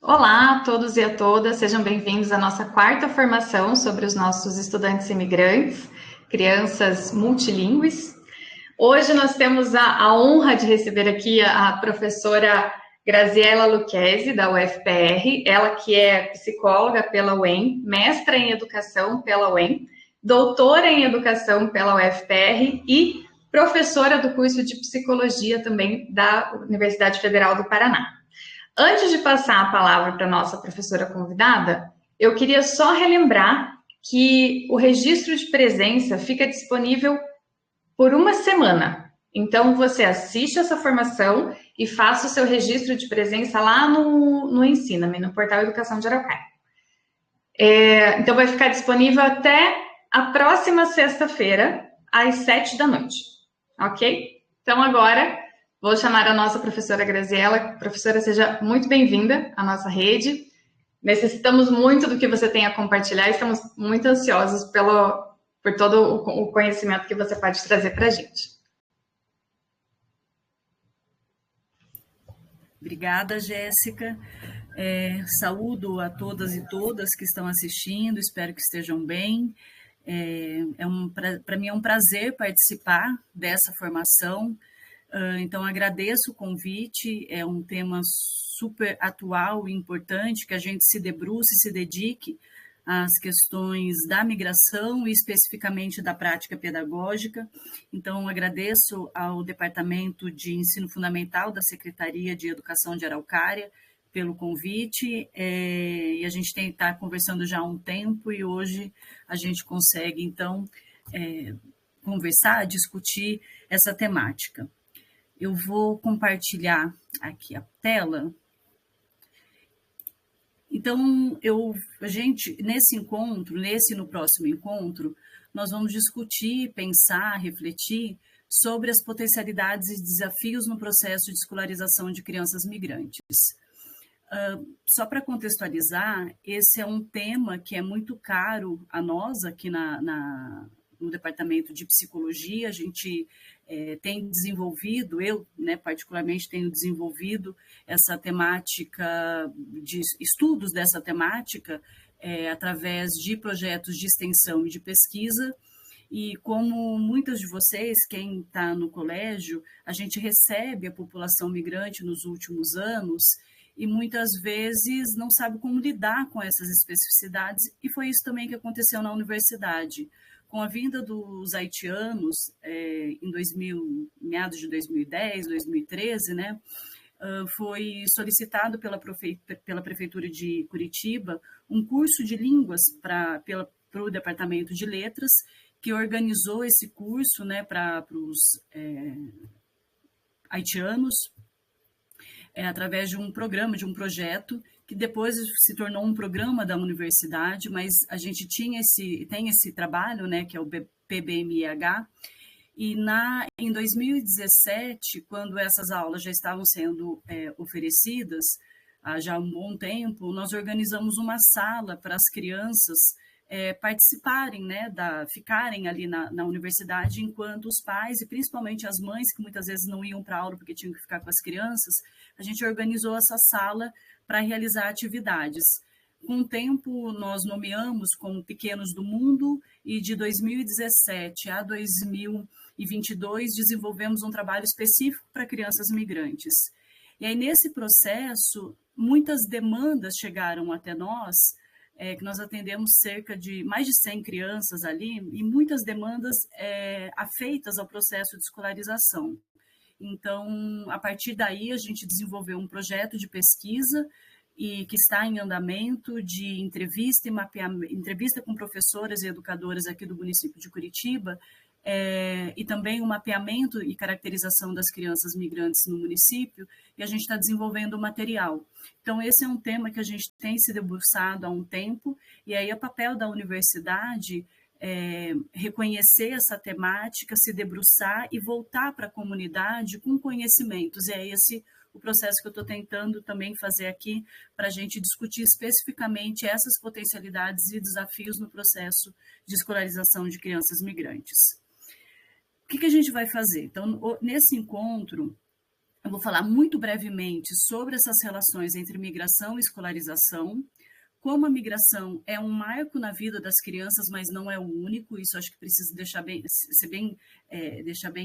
Olá a todos e a todas, sejam bem-vindos à nossa quarta formação sobre os nossos estudantes imigrantes, crianças multilingües. Hoje nós temos a honra de receber aqui a professora Graziela Lucchesi, da UFPR, ela que é psicóloga pela UEM, mestra em educação pela UEM, doutora em educação pela UFPR e professora do curso de psicologia também da Universidade Federal do Paraná. Antes de passar a palavra para a nossa professora convidada, eu queria só relembrar que o registro de presença fica disponível por uma semana. Então, você assiste essa formação e faça o seu registro de presença lá no Ensina-me, no portal Educação de Araucária. Então, vai ficar disponível até a próxima sexta-feira, às 7 da noite. Ok? Então, agora, vou chamar a nossa professora Graziela. Professora, seja muito bem-vinda à nossa rede. Necessitamos muito do que você tem a compartilhar e estamos muito ansiosos por todo o conhecimento que você pode trazer para a gente. Obrigada, Jéssica. Saúdo a todas e todas que estão assistindo, espero que estejam bem. Para mim é um prazer participar dessa formação, então agradeço o convite, é um tema super atual e importante que a gente se debruce e se dedique às questões da migração e especificamente da prática pedagógica. Então, agradeço ao Departamento de Ensino Fundamental da Secretaria de Educação de Araucária pelo convite, e a gente tem que estar conversando já há um tempo e hoje a gente consegue, então, conversar, discutir essa temática. Eu vou compartilhar aqui a tela. Então, nesse e no próximo encontro, nós vamos discutir, pensar, refletir sobre as potencialidades e desafios no processo de escolarização de crianças migrantes. Só para contextualizar, esse é um tema que é muito caro a nós aqui no Departamento de Psicologia. A gente tem desenvolvido, eu particularmente tenho desenvolvido essa temática, de estudos dessa temática, através de projetos de extensão e de pesquisa. E como muitas de vocês, quem está no colégio, a gente recebe a população migrante nos últimos anos e muitas vezes não sabe como lidar com essas especificidades, e foi isso também que aconteceu na universidade. Com a vinda dos haitianos, meados de 2010, 2013, foi solicitado pela Prefeitura de Curitiba um curso de línguas para o Departamento de Letras, que organizou esse curso para os haitianos, através de um programa, de um projeto, que depois se tornou um programa da universidade, mas a gente tem esse trabalho, que é o PBMIH, e em 2017, quando essas aulas já estavam sendo oferecidas, há já um bom tempo, nós organizamos uma sala para as crianças participarem, ficarem ali na universidade, enquanto os pais, e principalmente as mães, que muitas vezes não iam para a aula porque tinham que ficar com as crianças, a gente organizou essa sala para realizar atividades. Com o tempo, nós nomeamos como Pequenos do Mundo, e de 2017 a 2022 desenvolvemos um trabalho específico para crianças migrantes. E aí, nesse processo, muitas demandas chegaram até nós, que nós atendemos cerca de mais de 100 crianças ali, e muitas demandas afeitas ao processo de escolarização. Então, a partir daí, a gente desenvolveu um projeto de pesquisa e que está em andamento, de entrevista e mapeamento, entrevista com professoras e educadoras aqui do município de Curitiba, e também o mapeamento e caracterização das crianças migrantes no município, e a gente está desenvolvendo o material. Então, esse é um tema que a gente tem se debruçado há um tempo, e aí o papel da universidade reconhecer essa temática, se debruçar e voltar para a comunidade com conhecimentos, e é esse o processo que eu estou tentando também fazer aqui, para a gente discutir especificamente essas potencialidades e desafios no processo de escolarização de crianças migrantes. O que a gente vai fazer? Então, nesse encontro, Eu vou falar muito brevemente sobre essas relações entre migração e escolarização, como a migração é um marco na vida das crianças, mas não é o único, isso acho que precisa deixar bem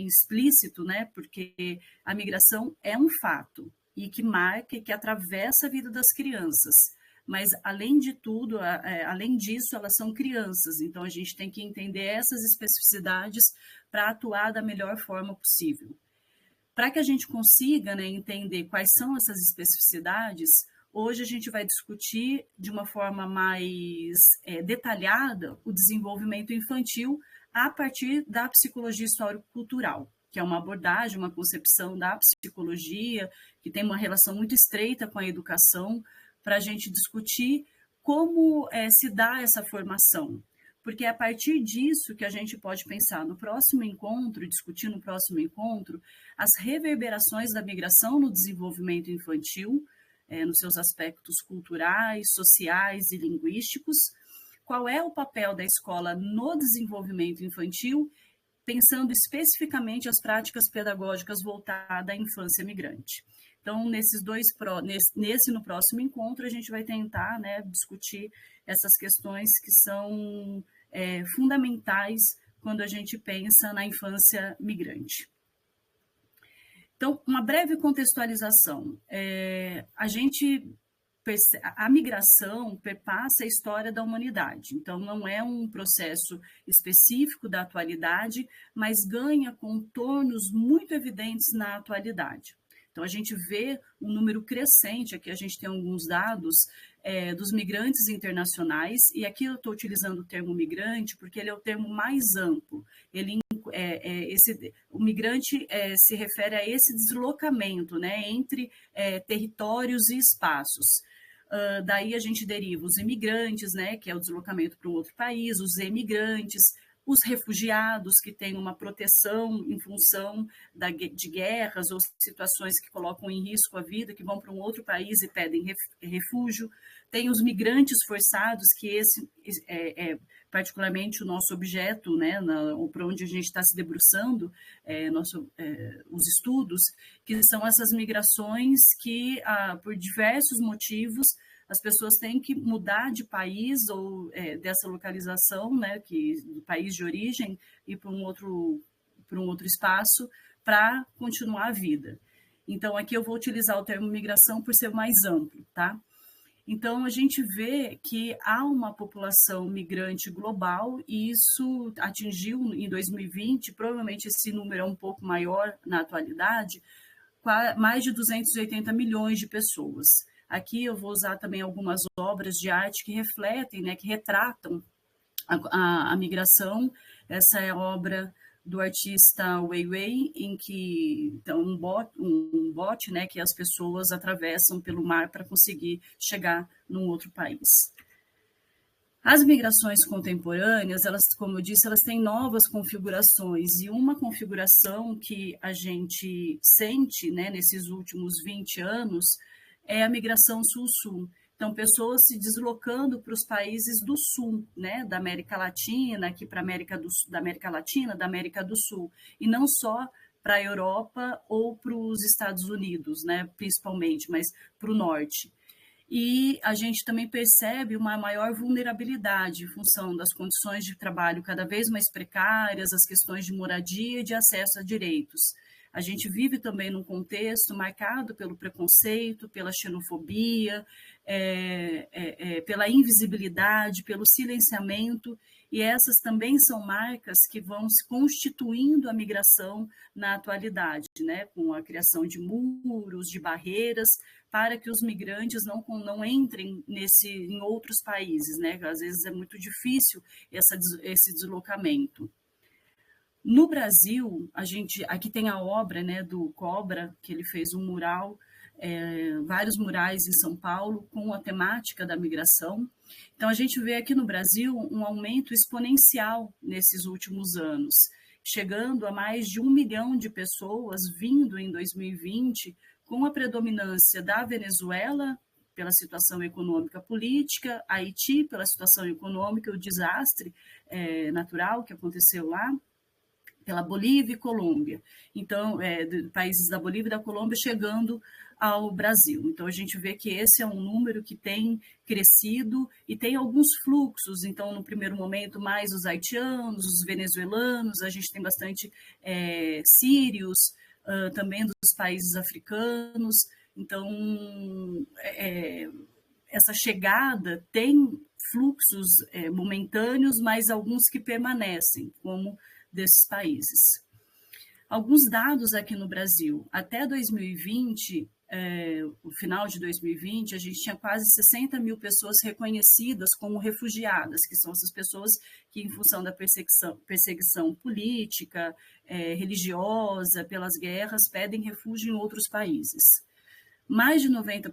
explícito, né? Porque a migração é um fato e que marca e que atravessa a vida das crianças. Mas, além de tudo, além disso, elas são crianças, então a gente tem que entender essas especificidades para atuar da melhor forma possível. Para que a gente consiga, né, entender quais são essas especificidades, hoje a gente vai discutir de uma forma mais detalhada o desenvolvimento infantil a partir da psicologia histórico-cultural, que é uma abordagem, uma concepção da psicologia, que tem uma relação muito estreita com a educação, para a gente discutir como se dá essa formação. Porque é a partir disso que a gente pode pensar no próximo encontro, discutir no próximo encontro, as reverberações da migração no desenvolvimento infantil, nos seus aspectos culturais, sociais e linguísticos, qual é o papel da escola no desenvolvimento infantil, pensando especificamente as práticas pedagógicas voltadas à infância migrante. Então, nesse no próximo encontro, a gente vai tentar, né, discutir essas questões que são fundamentais quando a gente pensa na infância migrante. Então, uma breve contextualização. A migração perpassa a história da humanidade. Então, não é um processo específico da atualidade, mas ganha contornos muito evidentes na atualidade. Então, a gente vê um número crescente, aqui a gente tem alguns dados dos migrantes internacionais, e aqui eu estou utilizando o termo migrante porque ele é o termo mais amplo. O migrante se refere a esse deslocamento, né, entre territórios e espaços. Daí a gente deriva os imigrantes, né, que é o deslocamento para um outro país, os emigrantes, os refugiados que têm uma proteção em função de guerras ou situações que colocam em risco a vida, que vão para um outro país e pedem refúgio. Tem os migrantes forçados, que esse é particularmente o nosso objeto, né, para onde a gente está se debruçando, os estudos, que são essas migrações que, por diversos motivos, as pessoas têm que mudar de país ou dessa localização, né, do país de origem, e para um outro espaço para continuar a vida. Então, aqui eu vou utilizar o termo migração por ser mais amplo, tá? Então, a gente vê que há uma população migrante global e isso atingiu em 2020, provavelmente esse número é um pouco maior na atualidade, mais de 280 milhões de pessoas. Aqui eu vou usar também algumas obras de arte que refletem, né, que retratam a migração. Essa é a obra do artista Weiwei, em que então, um bote, né, que as pessoas atravessam pelo mar para conseguir chegar num outro país. As migrações contemporâneas, elas, como eu disse, elas têm novas configurações, e uma configuração que a gente sente, né, nesses últimos 20 anos é a migração sul-sul. Então, pessoas se deslocando para os países do sul, né, da América Latina, aqui para da América Latina, da América do Sul, e não só para a Europa ou para os Estados Unidos, né, principalmente, mas para o norte. E a gente também percebe uma maior vulnerabilidade em função das condições de trabalho cada vez mais precárias, as questões de moradia e de acesso a direitos. A gente vive também num contexto marcado pelo preconceito, pela xenofobia, pela invisibilidade, pelo silenciamento, e essas também são marcas que vão se constituindo a migração na atualidade, né? Com a criação de muros, de barreiras, para que os migrantes não entrem em outros países, né? Às vezes é muito difícil esse deslocamento. No Brasil, aqui tem a obra, né, do Cobra, que ele fez um mural, vários murais em São Paulo com a temática da migração. Então, a gente vê aqui no Brasil um aumento exponencial nesses últimos anos, chegando a mais de 1 milhão de pessoas vindo em 2020, com a predominância da Venezuela, pela situação econômica política, Haiti, pela situação econômica, o desastre natural que aconteceu lá, pela Bolívia e Colômbia. Então, países da Bolívia e da Colômbia chegando ao Brasil. Então, a gente vê que esse é um número que tem crescido e tem alguns fluxos. Então, no primeiro momento, mais os haitianos, os venezuelanos, a gente tem bastante sírios, também dos países africanos. Então, essa chegada tem fluxos momentâneos, mas alguns que permanecem, como desses países. Alguns dados aqui no Brasil. Até 2020, o final de 2020, a gente tinha quase 60 mil pessoas reconhecidas como refugiadas, que são essas pessoas que, em função da perseguição política, religiosa, pelas guerras, pedem refúgio em outros países. Mais de 90%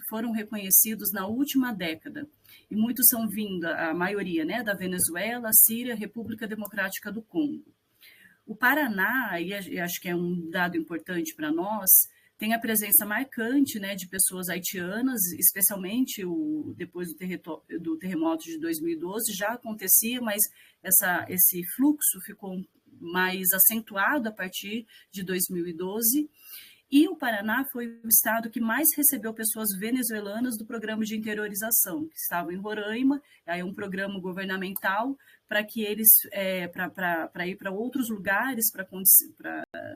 foram reconhecidos na última década, e muitos são vindo, a maioria, né, da Venezuela, Síria, República Democrática do Congo. O Paraná, e acho que é um dado importante para nós, tem a presença marcante, né, de pessoas haitianas, especialmente depois do terremoto de 2012, já acontecia, mas esse fluxo ficou mais acentuado a partir de 2012. E o Paraná foi o estado que mais recebeu pessoas venezuelanas do programa de interiorização, que estavam em Roraima, aí um programa governamental para que eles, para ir para outros lugares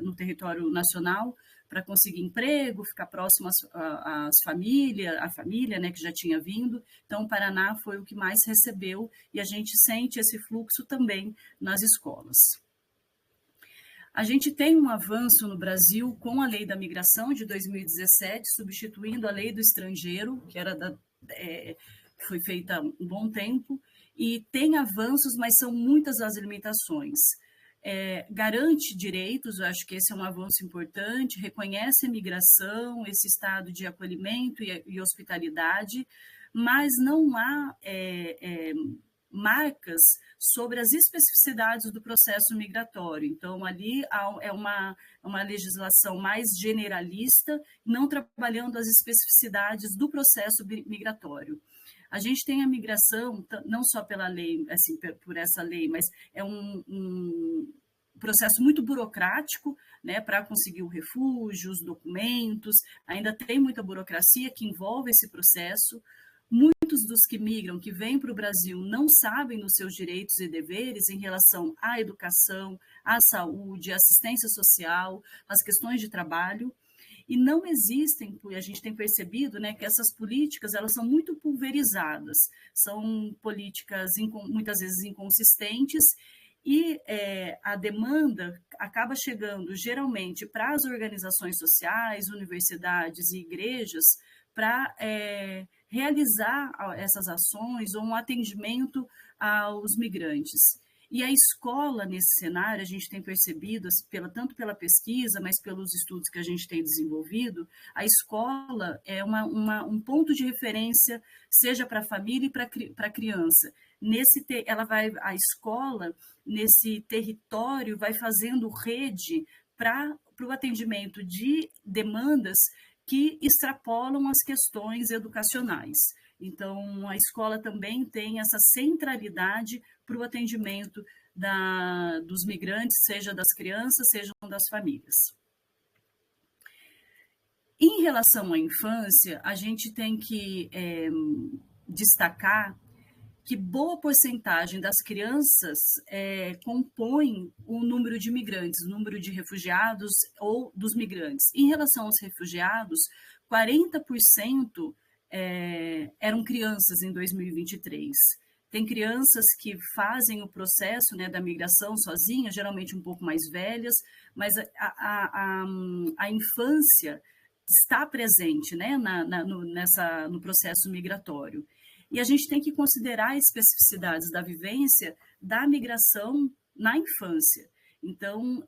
no território nacional, para conseguir emprego, ficar próximo à família, né, que já tinha vindo. Então, o Paraná foi o que mais recebeu e a gente sente esse fluxo também nas escolas. A gente tem um avanço no Brasil com a Lei da Migração de 2017, substituindo a Lei do Estrangeiro, que foi feita há um bom tempo, e tem avanços, mas são muitas as limitações. Garante direitos, eu acho que esse é um avanço importante, reconhece a migração, esse estado de acolhimento e hospitalidade, mas não há marcas sobre as especificidades do processo migratório. Então, ali é uma legislação mais generalista, não trabalhando as especificidades do processo migratório. A gente tem a migração, não só pela lei, assim, por essa lei, mas é um processo muito burocrático, né, para conseguir o refúgio, os documentos, ainda tem muita burocracia que envolve esse processo. Muitos dos que migram, que vêm para o Brasil, não sabem dos seus direitos e deveres em relação à educação, à saúde, à assistência social, às questões de trabalho, e não existem, a gente tem percebido, né, que essas políticas elas são muito pulverizadas, são políticas muitas vezes inconsistentes, e a demanda acaba chegando geralmente para as organizações sociais, universidades e igrejas, para realizar essas ações ou um atendimento aos migrantes. E a escola, nesse cenário, a gente tem percebido, tanto pela pesquisa, mas pelos estudos que a gente tem desenvolvido, a escola é um ponto de referência, seja para a família e para a criança. A escola, nesse território, vai fazendo rede para o atendimento de demandas que extrapolam as questões educacionais. Então, a escola também tem essa centralidade para o atendimento dos migrantes, seja das crianças, seja das famílias. Em relação à infância, a gente tem que destacar que boa porcentagem das crianças compõe o número de migrantes, o número de refugiados ou dos migrantes. Em relação aos refugiados, 40% eram crianças em 2023. Tem crianças que fazem o processo, né, da migração sozinhas, geralmente um pouco mais velhas, mas a infância está presente, né, no processo migratório. E a gente tem que considerar as especificidades da vivência da migração na infância. Então,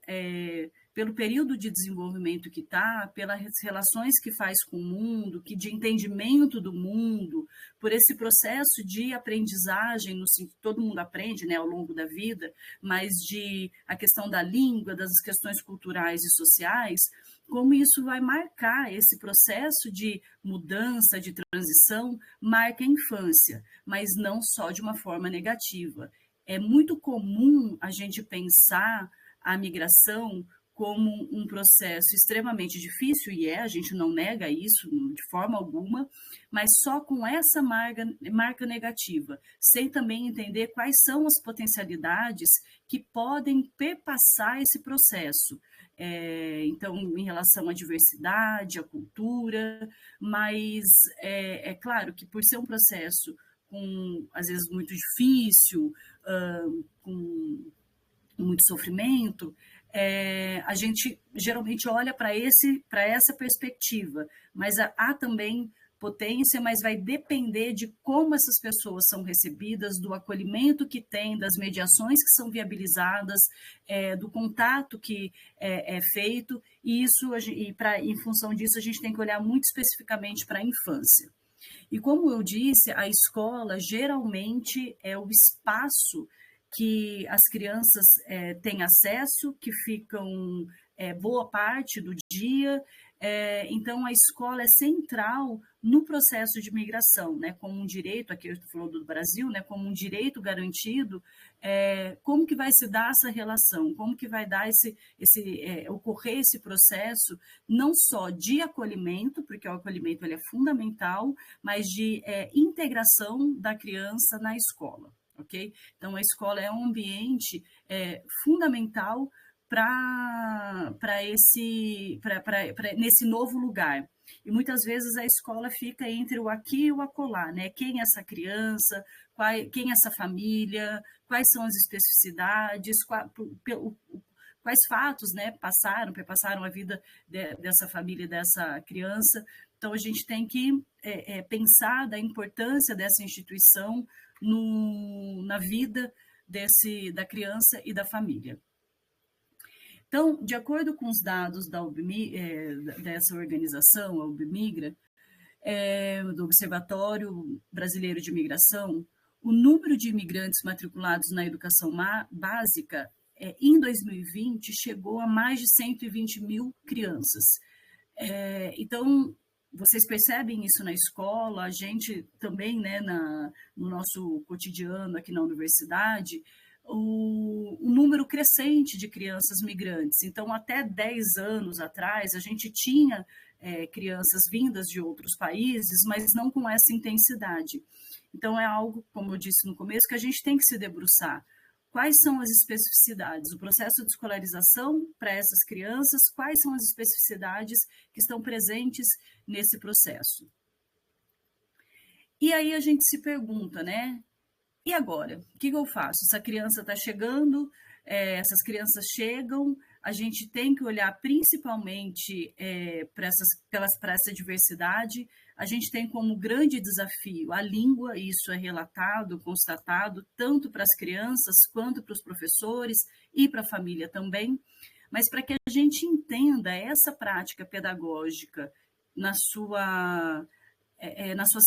pelo período de desenvolvimento que está, pelas relações que faz com o mundo, de entendimento do mundo, por esse processo de aprendizagem, todo mundo aprende, né, ao longo da vida, mas a questão da língua, das questões culturais e sociais, como isso vai marcar esse processo de mudança, de transição, marca a infância, mas não só de uma forma negativa. É muito comum a gente pensar a migração como um processo extremamente difícil, e a gente não nega isso de forma alguma, mas só com essa marca negativa, sem também entender quais são as potencialidades que podem perpassar esse processo. Então, em relação à diversidade, à cultura, mas é claro que por ser um processo às vezes muito difícil, com muito sofrimento, a gente geralmente olha para essa perspectiva, mas há também potência, mas vai depender de como essas pessoas são recebidas, do acolhimento que tem, das mediações que são viabilizadas, do contato que é feito, e em função disso a gente tem que olhar muito especificamente para a infância. E como eu disse, a escola geralmente é o espaço que as crianças têm acesso, que ficam boa parte do dia. Então, a escola é central no processo de migração, né, como um direito, aqui eu estou falando do Brasil, né, como um direito garantido. Como que vai se dar essa relação? Como que vai dar ocorrer esse processo, não só de acolhimento, porque o acolhimento ele é fundamental, mas de integração da criança na escola. Okay? Então, a escola é um ambiente fundamental nesse novo lugar. E muitas vezes a escola fica entre o aqui e o acolá, né? Quem é essa criança, quem é essa família, quais são as especificidades, quais fatos, né, perpassaram a vida dessa família, dessa criança. Então, a gente tem que pensar da importância dessa instituição na vida da criança e da família. Então, de acordo com os dados dessa organização, a UBMigra, do Observatório Brasileiro de Imigração, o número de imigrantes matriculados na educação básica, em 2020, chegou a mais de 120 mil crianças. Então, vocês percebem isso na escola, a gente também, né, no nosso cotidiano aqui na universidade, o número crescente de crianças migrantes. Então, até 10 anos atrás, a gente tinha crianças vindas de outros países, mas não com essa intensidade. Então, é algo, como eu disse no começo, que a gente tem que se debruçar. Quais são as especificidades? O processo de escolarização para essas crianças, quais são as especificidades que estão presentes nesse processo? E aí a gente se pergunta, né? E agora? O que eu faço? Essa criança está chegando, essas crianças chegam, a gente tem que olhar principalmente para essa diversidade. A gente tem como grande desafio a língua, e isso é relatado, constatado, tanto para as crianças quanto para os professores e para a família também. Mas para que a gente entenda essa prática pedagógica na sua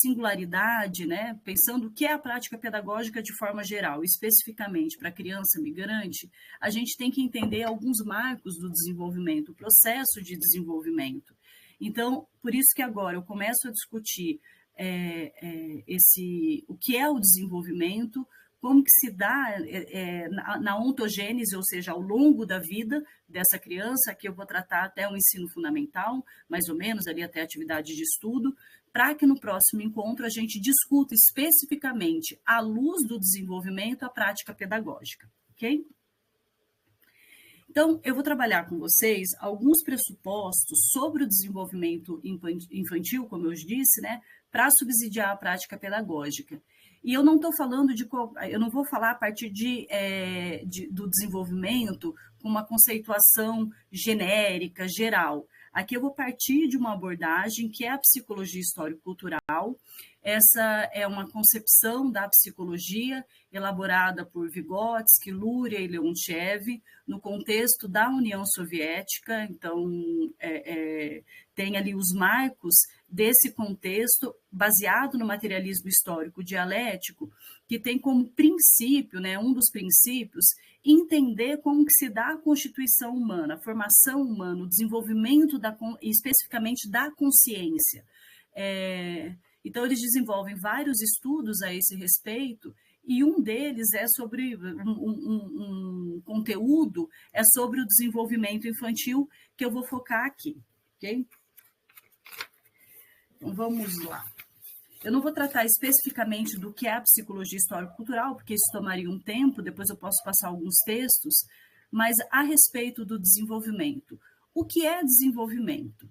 singularidade, né? Pensando o que é a prática pedagógica de forma geral, especificamente para a criança migrante, a gente tem que entender alguns marcos do desenvolvimento, o processo de desenvolvimento. Então, por isso que agora eu começo a discutir o que é o desenvolvimento, como que se dá na ontogênese, ou seja, ao longo da vida dessa criança, que eu vou tratar até o ensino fundamental, mais ou menos, ali até a atividade de estudo, para que no próximo encontro a gente discuta especificamente, à luz do desenvolvimento, a prática pedagógica, ok? Então, eu vou trabalhar com vocês alguns pressupostos sobre o desenvolvimento infantil, como eu disse, né, para subsidiar a prática pedagógica. E eu não estou falando eu não vou falar a partir do desenvolvimento com uma conceituação genérica, geral. Aqui eu vou partir de uma abordagem que é a psicologia histórico-cultural. Essa é uma concepção da psicologia elaborada por Vygotsky, Luria e Leontiev, no contexto da União Soviética. Então, tem ali os marcos desse contexto, baseado no materialismo histórico dialético, que tem como princípio, né, um dos princípios, entender como que se dá a constituição humana, a formação humana, o desenvolvimento especificamente da consciência. Então, eles desenvolvem vários estudos a esse respeito, E um deles é sobre um conteúdo, é sobre o desenvolvimento infantil, que eu vou focar aqui, ok? Então, vamos lá. Eu não vou tratar especificamente do que é a psicologia histórico-cultural, porque isso tomaria um tempo, depois eu posso passar alguns textos, mas a respeito do desenvolvimento. O que é desenvolvimento?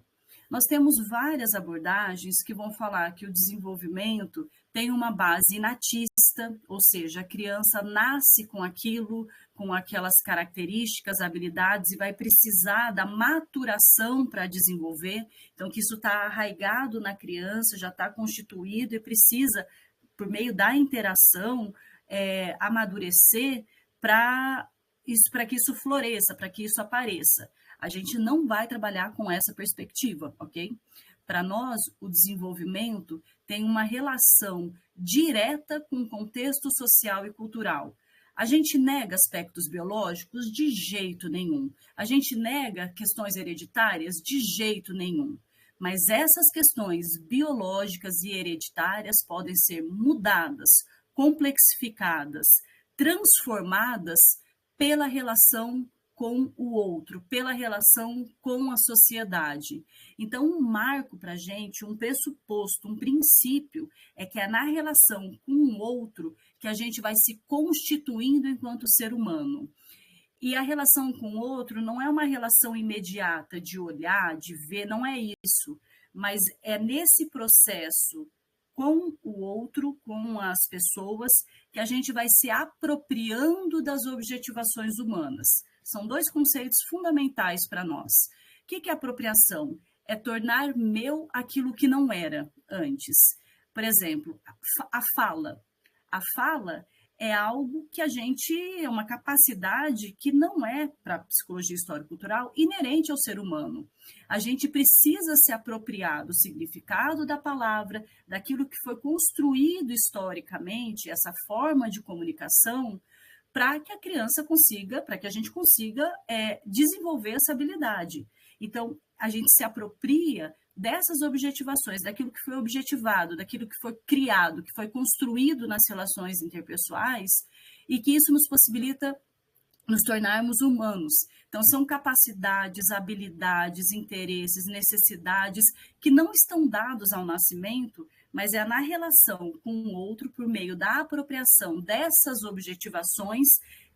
Nós temos várias abordagens que vão falar que o desenvolvimento tem uma base inatista, ou seja, a criança nasce com aquilo, com aquelas características, habilidades, e vai precisar da maturação para desenvolver. Então, que isso está arraigado na criança, já está constituído e precisa, por meio da interação, amadurecer para que isso floresça, para que isso apareça. A gente não vai trabalhar com essa perspectiva, ok? Para nós, o desenvolvimento tem uma relação direta com o contexto social e cultural. A gente nega aspectos biológicos? De jeito nenhum. A gente nega questões hereditárias? De jeito nenhum. Mas essas questões biológicas e hereditárias podem ser mudadas, complexificadas, transformadas pela relação com o outro, pela relação com a sociedade. Então, um marco para a gente, um pressuposto, um princípio, é que é na relação com o outro que a gente vai se constituindo enquanto ser humano. E a relação com o outro não é uma relação imediata de olhar, de ver, não é isso. Mas é nesse processo com o outro, com as pessoas, que a gente vai se apropriando das objetivações humanas. São dois conceitos fundamentais para nós. O que é apropriação? É tornar meu aquilo que não era antes. Por exemplo, a fala. A fala é algo que é uma capacidade que não é, para a psicologia histórico-cultural, inerente ao ser humano. A gente precisa se apropriar do significado da palavra, daquilo que foi construído historicamente, essa forma de comunicação, para que a criança consiga, para que a gente consiga desenvolver essa habilidade. Então, a gente se apropria dessas objetivações, daquilo que foi objetivado, daquilo que foi criado, que foi construído nas relações interpessoais, e que isso nos possibilita nos tornarmos humanos. Então, são capacidades, habilidades, interesses, necessidades que não estão dados ao nascimento, mas é na relação com o outro, por meio da apropriação dessas objetivações,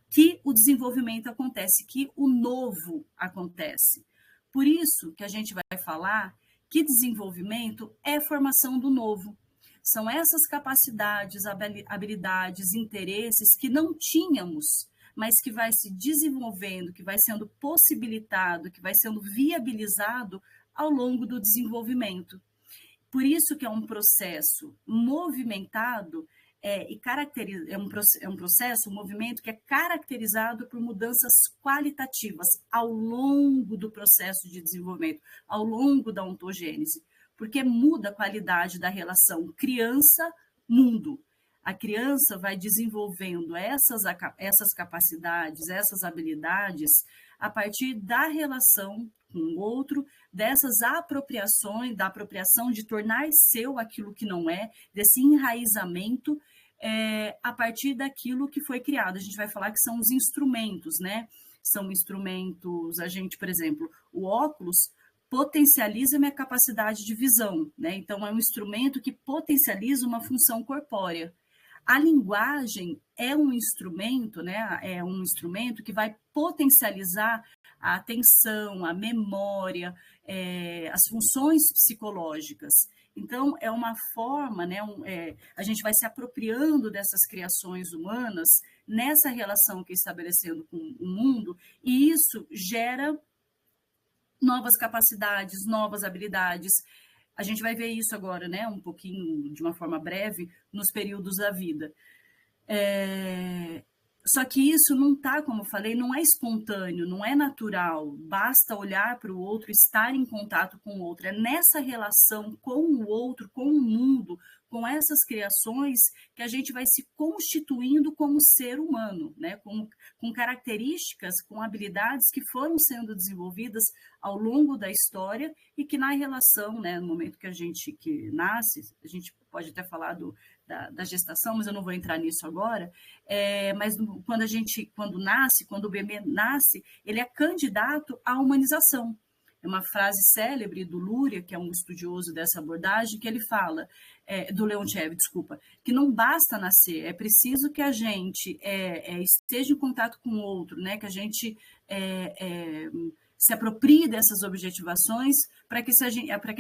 que o desenvolvimento acontece, que o novo acontece. Por isso que a gente vai falar que desenvolvimento é formação do novo. São essas capacidades, habilidades, interesses que não tínhamos, mas que vai se desenvolvendo, que vai sendo possibilitado, que vai sendo viabilizado ao longo do desenvolvimento. Por isso que é um processo movimentado um movimento que é caracterizado por mudanças qualitativas ao longo do processo de desenvolvimento, ao longo da ontogênese, porque muda a qualidade da relação criança-mundo. A criança vai desenvolvendo essas capacidades, essas habilidades, a partir da relação com o outro, dessas apropriações, da apropriação de tornar seu aquilo que não é, desse enraizamento a partir daquilo que foi criado. A gente vai falar que são os instrumentos, né? São instrumentos, por exemplo, o óculos potencializa a minha capacidade de visão, né? Então, é um instrumento que potencializa uma função corpórea. A linguagem é um instrumento, né? É um instrumento que vai potencializar a atenção, a memória, as funções psicológicas. Então, é uma forma, né? A gente vai se apropriando dessas criações humanas nessa relação que é estabelecendo com o mundo, e isso gera novas capacidades, novas habilidades. A gente vai ver isso agora, né? Um pouquinho, de uma forma breve, nos períodos da vida. Só que isso não está, como eu falei, não é espontâneo, não é natural. Basta olhar para o outro, estar em contato com o outro. É nessa relação com o outro, com o mundo, com essas criações que a gente vai se constituindo como ser humano, né? Com características, com habilidades que foram sendo desenvolvidas ao longo da história e que na relação, né, no momento que que nasce, a gente pode até falar da gestação, mas eu não vou entrar nisso agora, mas quando o bebê nasce, ele é candidato à humanização. É uma frase célebre do Luria, que é um estudioso dessa abordagem, que ele fala, do Leontiev, desculpa, que não basta nascer, é preciso que a gente esteja em contato com o outro, né? Que a gente se aproprie dessas objetivações para que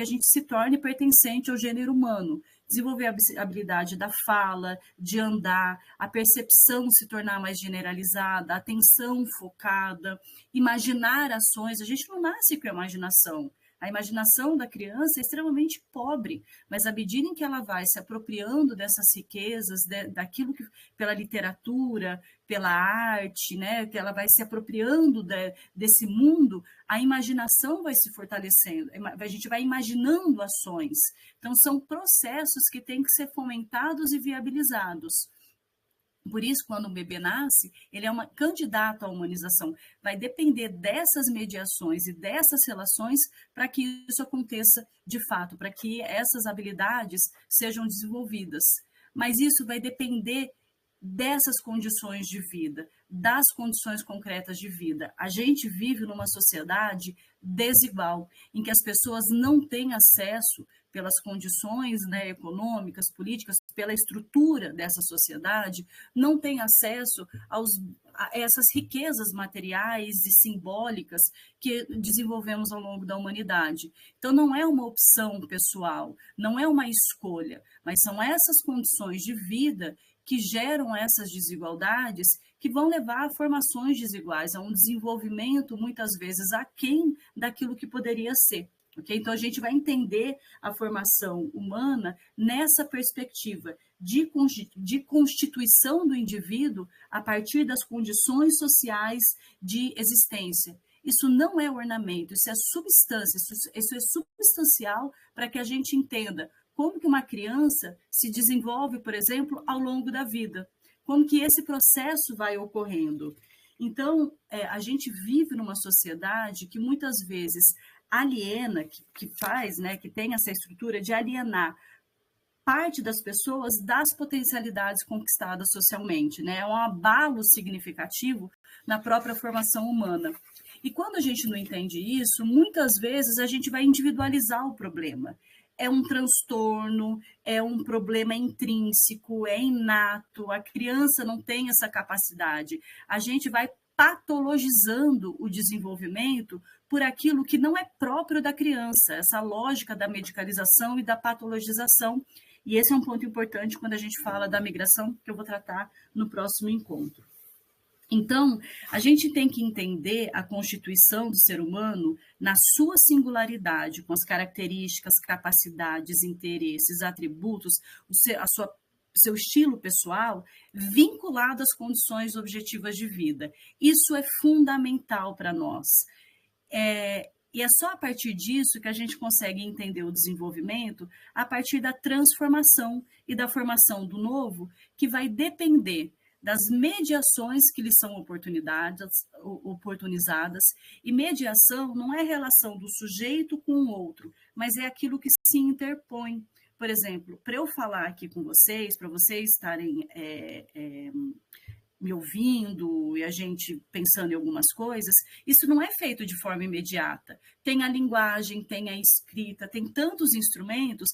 a gente se torne pertencente ao gênero humano, desenvolver a habilidade da fala, de andar, a percepção se tornar mais generalizada, a atenção focada, imaginar ações. A gente não nasce com a imaginação. A imaginação da criança é extremamente pobre, mas à medida em que ela vai se apropriando dessas riquezas, daquilo que, pela literatura, pela arte, né, que ela vai se apropriando desse mundo, a imaginação vai se fortalecendo, a gente vai imaginando ações. Então, são processos que têm que ser fomentados e viabilizados. Por isso, quando um bebê nasce, ele é candidato à humanização. Vai depender dessas mediações e dessas relações para que isso aconteça de fato, para que essas habilidades sejam desenvolvidas. Mas isso vai depender dessas condições de vida, das condições concretas de vida. A gente vive numa sociedade desigual, em que as pessoas não têm acesso, pelas condições, né, econômicas, políticas, pela estrutura dessa sociedade, não têm acesso a essas riquezas materiais e simbólicas que desenvolvemos ao longo da humanidade. Então, não é uma opção pessoal, não é uma escolha, mas são essas condições de vida que geram essas desigualdades, que vão levar a formações desiguais, a um desenvolvimento, muitas vezes, aquém daquilo que poderia ser. Okay? Então, a gente vai entender a formação humana nessa perspectiva de constituição do indivíduo a partir das condições sociais de existência. Isso não é ornamento, isso é substância, isso é substancial para que a gente entenda como que uma criança se desenvolve, por exemplo, ao longo da vida, como que esse processo vai ocorrendo. Então, a gente vive numa sociedade que muitas vezes aliena, que faz, né, que tem essa estrutura de alienar parte das pessoas das potencialidades conquistadas socialmente, né? É um abalo significativo na própria formação humana. E quando a gente não entende isso, muitas vezes a gente vai individualizar o problema. É um transtorno, é um problema intrínseco, é inato, a criança não tem essa capacidade. A gente vai patologizando o desenvolvimento por aquilo que não é próprio da criança, essa lógica da medicalização e da patologização. E esse é um ponto importante quando a gente fala da migração, que eu vou tratar no próximo encontro. Então, a gente tem que entender a constituição do ser humano na sua singularidade, com as características, capacidades, interesses, atributos, seu estilo pessoal, vinculado às condições objetivas de vida. Isso é fundamental para nós. E é só a partir disso que a gente consegue entender o desenvolvimento, a partir da transformação e da formação do novo, que vai depender das mediações que lhes são oportunizadas, e mediação não é relação do sujeito com o outro, mas é aquilo que se interpõe. Por exemplo, para eu falar aqui com vocês, para vocês estarem me ouvindo e a gente pensando em algumas coisas, isso não é feito de forma imediata. Tem a linguagem, tem a escrita, tem tantos instrumentos.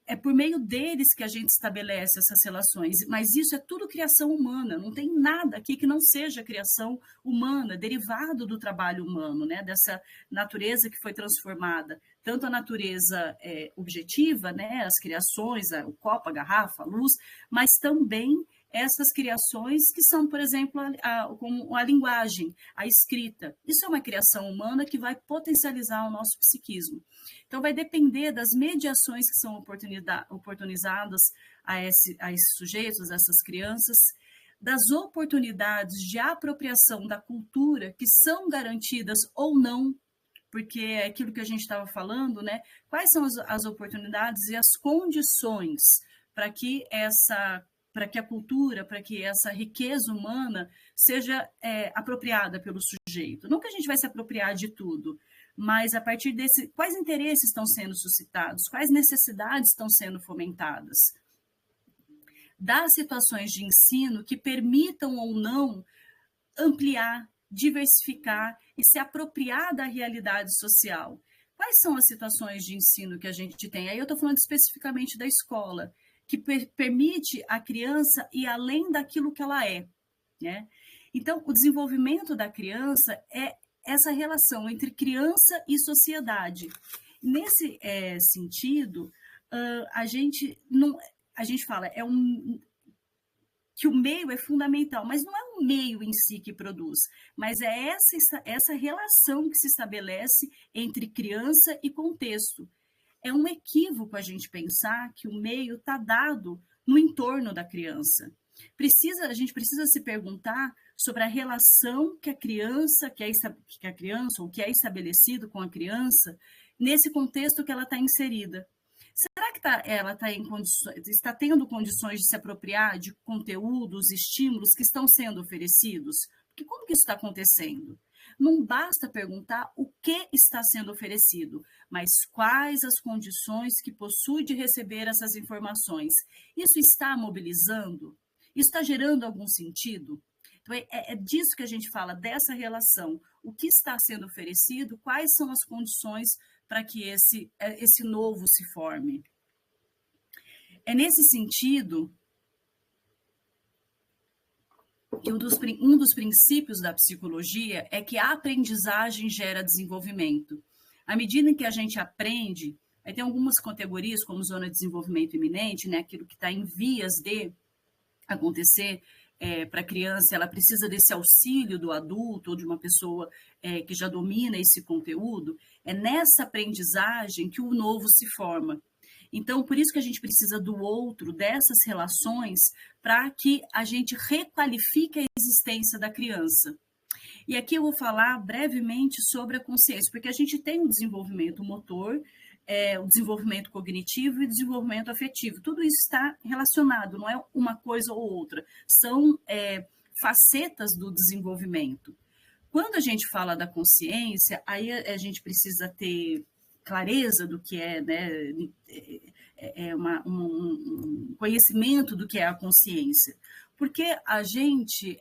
É por meio deles que a gente estabelece essas relações, mas isso é tudo criação humana, não tem nada aqui que não seja criação humana, derivado do trabalho humano, né? Dessa natureza que foi transformada, tanto a natureza objetiva, né? As criações, o copo, a garrafa, a luz, mas também essas criações que são, por exemplo, como a linguagem, a escrita. Isso é uma criação humana que vai potencializar o nosso psiquismo. Então, vai depender das mediações que são oportunizadas a esses sujeitos, a essas crianças, das oportunidades de apropriação da cultura que são garantidas ou não, porque é aquilo que a gente estava falando, né? Quais são as oportunidades e as condições para que a cultura, para que essa riqueza humana seja apropriada pelo sujeito. Não que a gente vai se apropriar de tudo, mas a partir desse, quais interesses estão sendo suscitados, quais necessidades estão sendo fomentadas. Das situações de ensino que permitam ou não ampliar, diversificar e se apropriar da realidade social. Quais são as situações de ensino que a gente tem? Aí eu estou falando especificamente da escola, que permite a criança ir além daquilo que ela é, né? Então, o desenvolvimento da criança é essa relação entre criança e sociedade. Nesse sentido, a gente fala que o meio é fundamental, mas não é o meio em si que produz, mas é essa relação que se estabelece entre criança e contexto. É um equívoco a gente pensar que o meio está dado no entorno da criança. A gente precisa se perguntar sobre a relação que a criança ou que é estabelecido com a criança nesse contexto que ela está inserida. Será que ela está tendo condições de se apropriar de conteúdos, estímulos que estão sendo oferecidos? Porque como que isso está acontecendo? Não basta perguntar o que está sendo oferecido, mas quais as condições que possui de receber essas informações. Isso está mobilizando? Isso está gerando algum sentido? Então, é disso que a gente fala, dessa relação. O que está sendo oferecido, quais são as condições para que esse novo se forme. É nesse sentido que um dos princípios da psicologia é que a aprendizagem gera desenvolvimento. À medida em que a gente aprende, aí tem algumas categorias, como zona de desenvolvimento iminente, né, aquilo que está em vias de acontecer para a criança, ela precisa desse auxílio do adulto ou de uma pessoa que já domina esse conteúdo. É nessa aprendizagem que o novo se forma. Então, por isso que a gente precisa do outro, dessas relações, para que a gente requalifique a existência da criança. E aqui eu vou falar brevemente sobre a consciência, porque a gente tem o desenvolvimento motor, o desenvolvimento cognitivo e o desenvolvimento afetivo. Tudo isso está relacionado, não é uma coisa ou outra. São facetas do desenvolvimento. Quando a gente fala da consciência, aí a gente precisa ter clareza do que é, né, um conhecimento do que é a consciência. Porque a gente...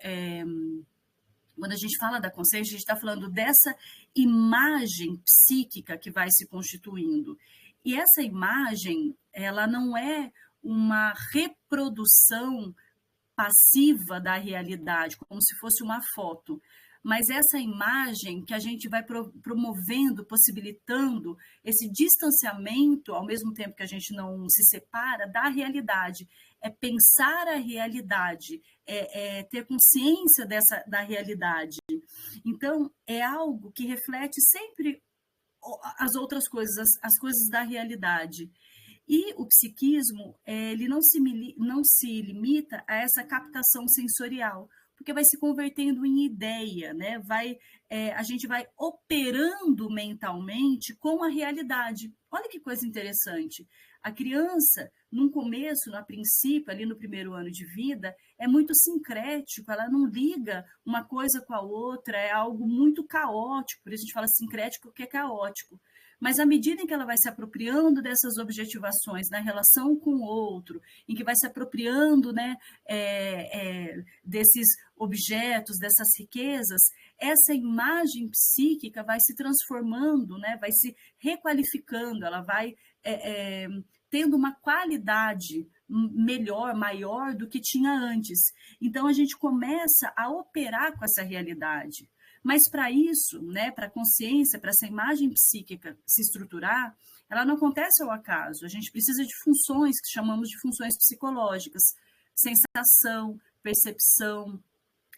quando a gente fala da consciência, a gente está falando dessa imagem psíquica que vai se constituindo. E essa imagem, ela não é uma reprodução passiva da realidade, como se fosse uma foto, mas essa imagem que a gente vai promovendo, possibilitando esse distanciamento, ao mesmo tempo que a gente não se separa da realidade, é pensar a realidade, ter consciência da realidade. Então, é algo que reflete sempre as outras coisas, as coisas da realidade. E o psiquismo, ele não se limita a essa captação sensorial, porque vai se convertendo em ideia, né? A gente vai operando mentalmente com a realidade. Olha que coisa interessante. A criança, no começo, a princípio, ali no primeiro ano de vida, é muito sincrético, ela não liga uma coisa com a outra, é algo muito caótico, por isso a gente fala sincrético, que é caótico. Mas à medida em que ela vai se apropriando dessas objetivações na relação com o outro, em que vai se apropriando, né, desses objetos, dessas riquezas, essa imagem psíquica vai se transformando, né, vai se requalificando, ela vai tendo uma qualidade melhor, maior do que tinha antes. Então, a gente começa a operar com essa realidade. Mas para isso, né, para a consciência, para essa imagem psíquica se estruturar, ela não acontece ao acaso. A gente precisa de funções que chamamos de funções psicológicas: sensação, percepção,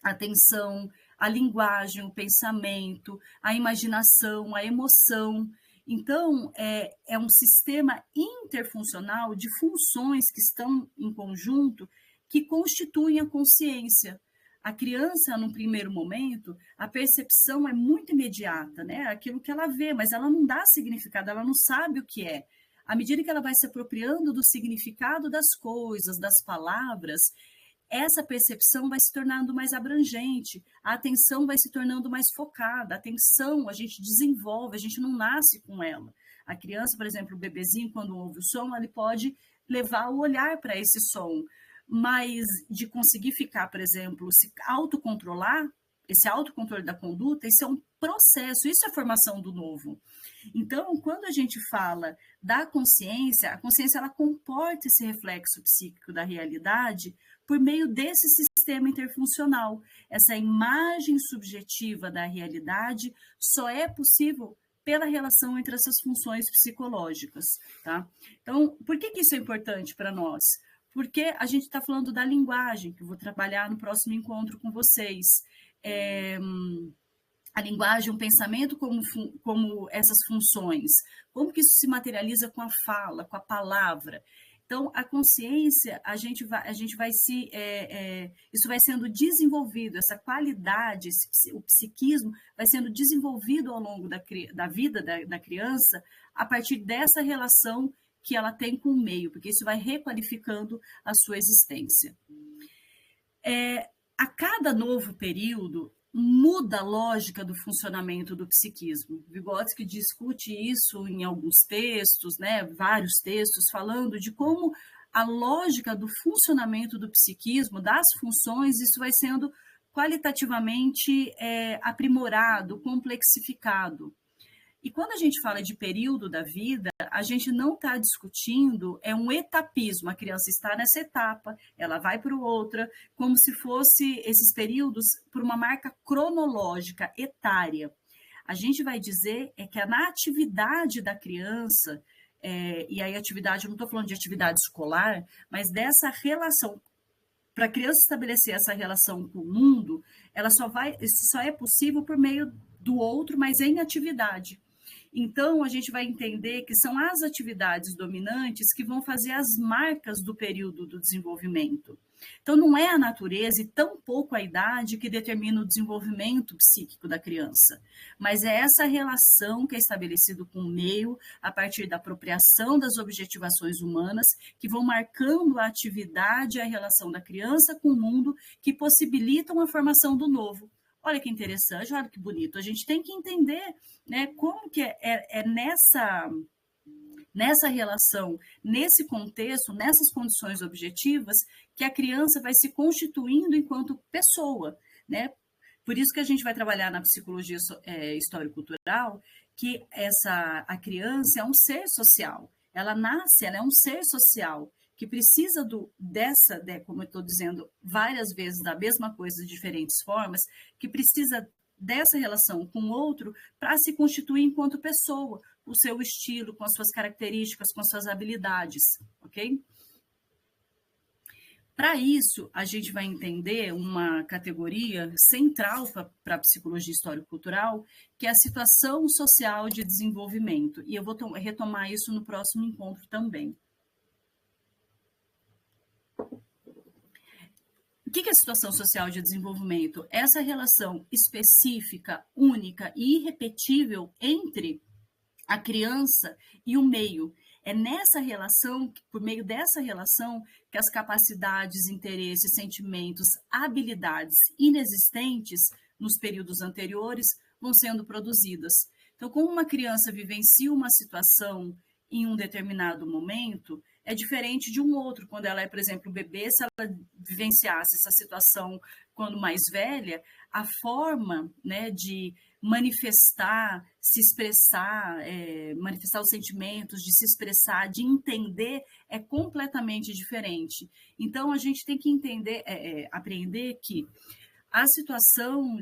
atenção, a linguagem, o pensamento, a imaginação, a emoção. Então, é um sistema interfuncional de funções que estão em conjunto que constituem a consciência. A criança, num primeiro momento, a percepção é muito imediata, né? Aquilo que ela vê, mas ela não dá significado, ela não sabe o que é. à medida que ela vai se apropriando do significado das coisas, das palavras, essa percepção vai se tornando mais abrangente, a atenção vai se tornando mais focada, a atenção a gente desenvolve, a gente não nasce com ela. A criança, por exemplo, o bebezinho, quando ouve o som, ele pode levar o olhar para esse som, mas de conseguir ficar, por exemplo, se autocontrolar, esse autocontrole da conduta, isso é um processo, isso é a formação do novo. Então, quando a gente fala da consciência, a consciência ela comporta esse reflexo psíquico da realidade por meio desse sistema interfuncional. Essa imagem subjetiva da realidade só é possível pela relação entre essas funções psicológicas, tá? Então, por que isso é importante para nós? Porque a gente está falando da linguagem, que eu vou trabalhar no próximo encontro com vocês. A linguagem, o pensamento como essas funções, como que isso se materializa com a fala, com a palavra. Então, a consciência, isso vai sendo desenvolvido, essa qualidade, o psiquismo vai sendo desenvolvido ao longo da vida da criança a partir dessa relação que ela tem com o meio, porque isso vai requalificando a sua existência. A cada novo período, muda a lógica do funcionamento do psiquismo. Vygotsky discute isso em alguns textos, né, vários textos, falando de como a lógica do funcionamento do psiquismo, das funções, isso vai sendo qualitativamente aprimorado, complexificado. E quando a gente fala de período da vida, a gente não está discutindo, um etapismo, a criança está nessa etapa, ela vai para outra, como se fosse esses períodos por uma marca cronológica, etária. A gente vai dizer que na atividade da criança, e aí atividade, eu não estou falando de atividade escolar, mas dessa relação, para a criança estabelecer essa relação com o mundo, isso só é possível por meio do outro, mas em atividade. Então, a gente vai entender que são as atividades dominantes que vão fazer as marcas do período do desenvolvimento. Então, não é a natureza e tampouco a idade que determina o desenvolvimento psíquico da criança, mas é essa relação que é estabelecida com o meio, a partir da apropriação das objetivações humanas, que vão marcando a atividade e a relação da criança com o mundo, que possibilitam a formação do novo. Olha que interessante, olha que bonito. A gente tem que entender, né, como que nessa relação, nesse contexto, nessas condições objetivas, que a criança vai se constituindo enquanto pessoa, né? Por isso que a gente vai trabalhar na psicologia histórico-cultural que a criança é um ser social. Ela nasce, ela é um ser social, que precisa como eu estou dizendo várias vezes, da mesma coisa de diferentes formas, que precisa dessa relação com o outro para se constituir enquanto pessoa, o seu estilo, com as suas características, com as suas habilidades, ok? Para isso, a gente vai entender uma categoria central para a psicologia histórico-cultural, que é a situação social de desenvolvimento, e eu vou retomar isso no próximo encontro também. O que é a situação social de desenvolvimento? Essa relação específica, única e irrepetível entre a criança e o meio. É nessa relação, por meio dessa relação, que as capacidades, interesses, sentimentos, habilidades inexistentes nos períodos anteriores vão sendo produzidas. Então, como uma criança vivencia uma situação em um determinado momento, é diferente de um outro. Quando ela é, por exemplo, bebê, se ela vivenciasse essa situação quando mais velha, a forma, né, de manifestar, se expressar, manifestar os sentimentos, de se expressar, de entender, é completamente diferente. Então, a gente tem que entender, aprender que a situação,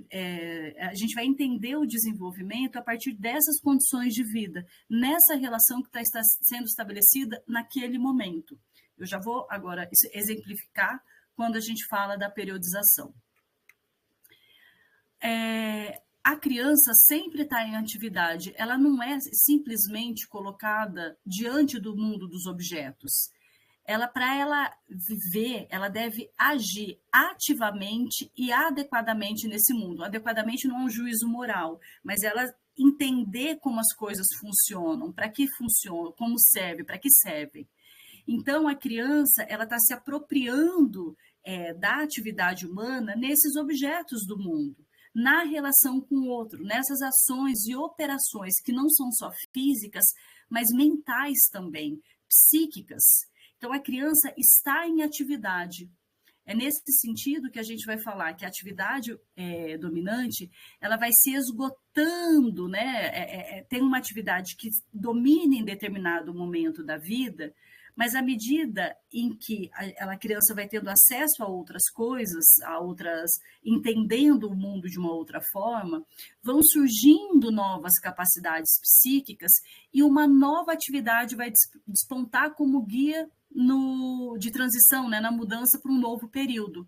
a gente vai entender o desenvolvimento a partir dessas condições de vida, nessa relação que está sendo estabelecida naquele momento. Eu já vou agora exemplificar quando a gente fala da periodização. A criança sempre está em atividade, ela não é simplesmente colocada diante do mundo dos objetos. para ela viver, ela deve agir ativamente e adequadamente nesse mundo. Adequadamente não é um juízo moral, mas ela entender como as coisas funcionam, para que funcionam, como serve, para que servem. Então, a criança ela está se apropriando da atividade humana nesses objetos do mundo, na relação com o outro, nessas ações e operações que não são só físicas, mas mentais também, psíquicas. Então, a criança está em atividade. É nesse sentido que a gente vai falar que a atividade dominante ela vai se esgotando, né? Tem uma atividade que domina em determinado momento da vida, mas à medida em que a criança vai tendo acesso a outras coisas, entendendo o mundo de uma outra forma, vão surgindo novas capacidades psíquicas e uma nova atividade vai despontar como guia de transição, né, na mudança para um novo período.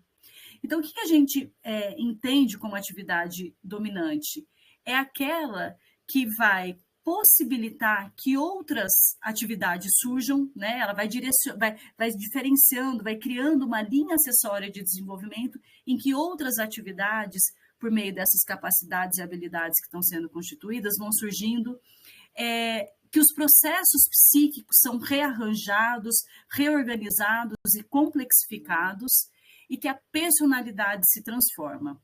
Então, o que a gente entende como atividade dominante? É aquela que vai possibilitar que outras atividades surjam, né? Ela vai diferenciando, vai criando uma linha acessória de desenvolvimento em que outras atividades, por meio dessas capacidades e habilidades que estão sendo constituídas, vão surgindo, que os processos psíquicos são rearranjados, reorganizados e complexificados, e que a personalidade se transforma.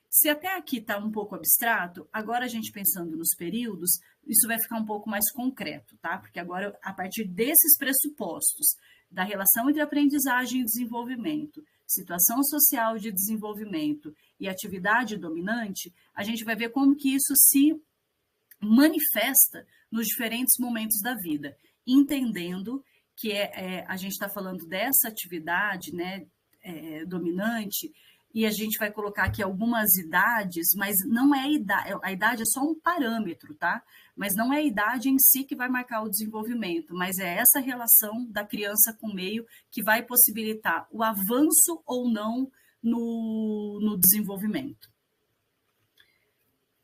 Se até aqui está um pouco abstrato, agora a gente pensando nos períodos, isso vai ficar um pouco mais concreto, tá? Porque agora, a partir desses pressupostos, da relação entre aprendizagem e desenvolvimento, situação social de desenvolvimento e atividade dominante, a gente vai ver como que isso se manifesta nos diferentes momentos da vida, entendendo que a gente está falando dessa atividade, né, dominante, e a gente vai colocar aqui algumas idades, mas não é a idade é só um parâmetro, tá? Mas não é a idade em si que vai marcar o desenvolvimento, mas é essa relação da criança com o meio que vai possibilitar o avanço ou não no desenvolvimento.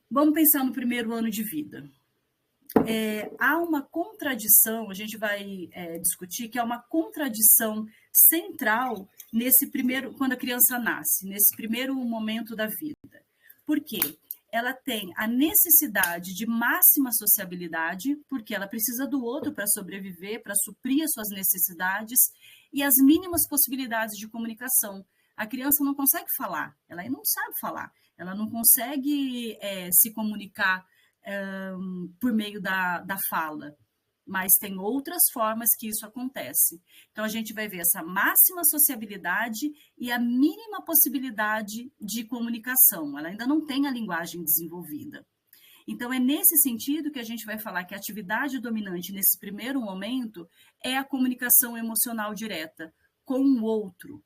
Vamos pensar no primeiro ano de vida. Há uma contradição, a gente vai discutir que há uma contradição central nesse primeiro, quando a criança nasce, nesse primeiro momento da vida. Por quê? Ela tem a necessidade de máxima sociabilidade, porque ela precisa do outro para sobreviver, para suprir as suas necessidades, e as mínimas possibilidades de comunicação. A criança não consegue falar, ela não sabe falar, ela não consegue se comunicar por meio da fala, mas tem outras formas que isso acontece. Então, a gente vai ver essa máxima sociabilidade e a mínima possibilidade de comunicação. Ela ainda não tem a linguagem desenvolvida. Então, é nesse sentido que a gente vai falar que a atividade dominante nesse primeiro momento é a comunicação emocional direta com o outro.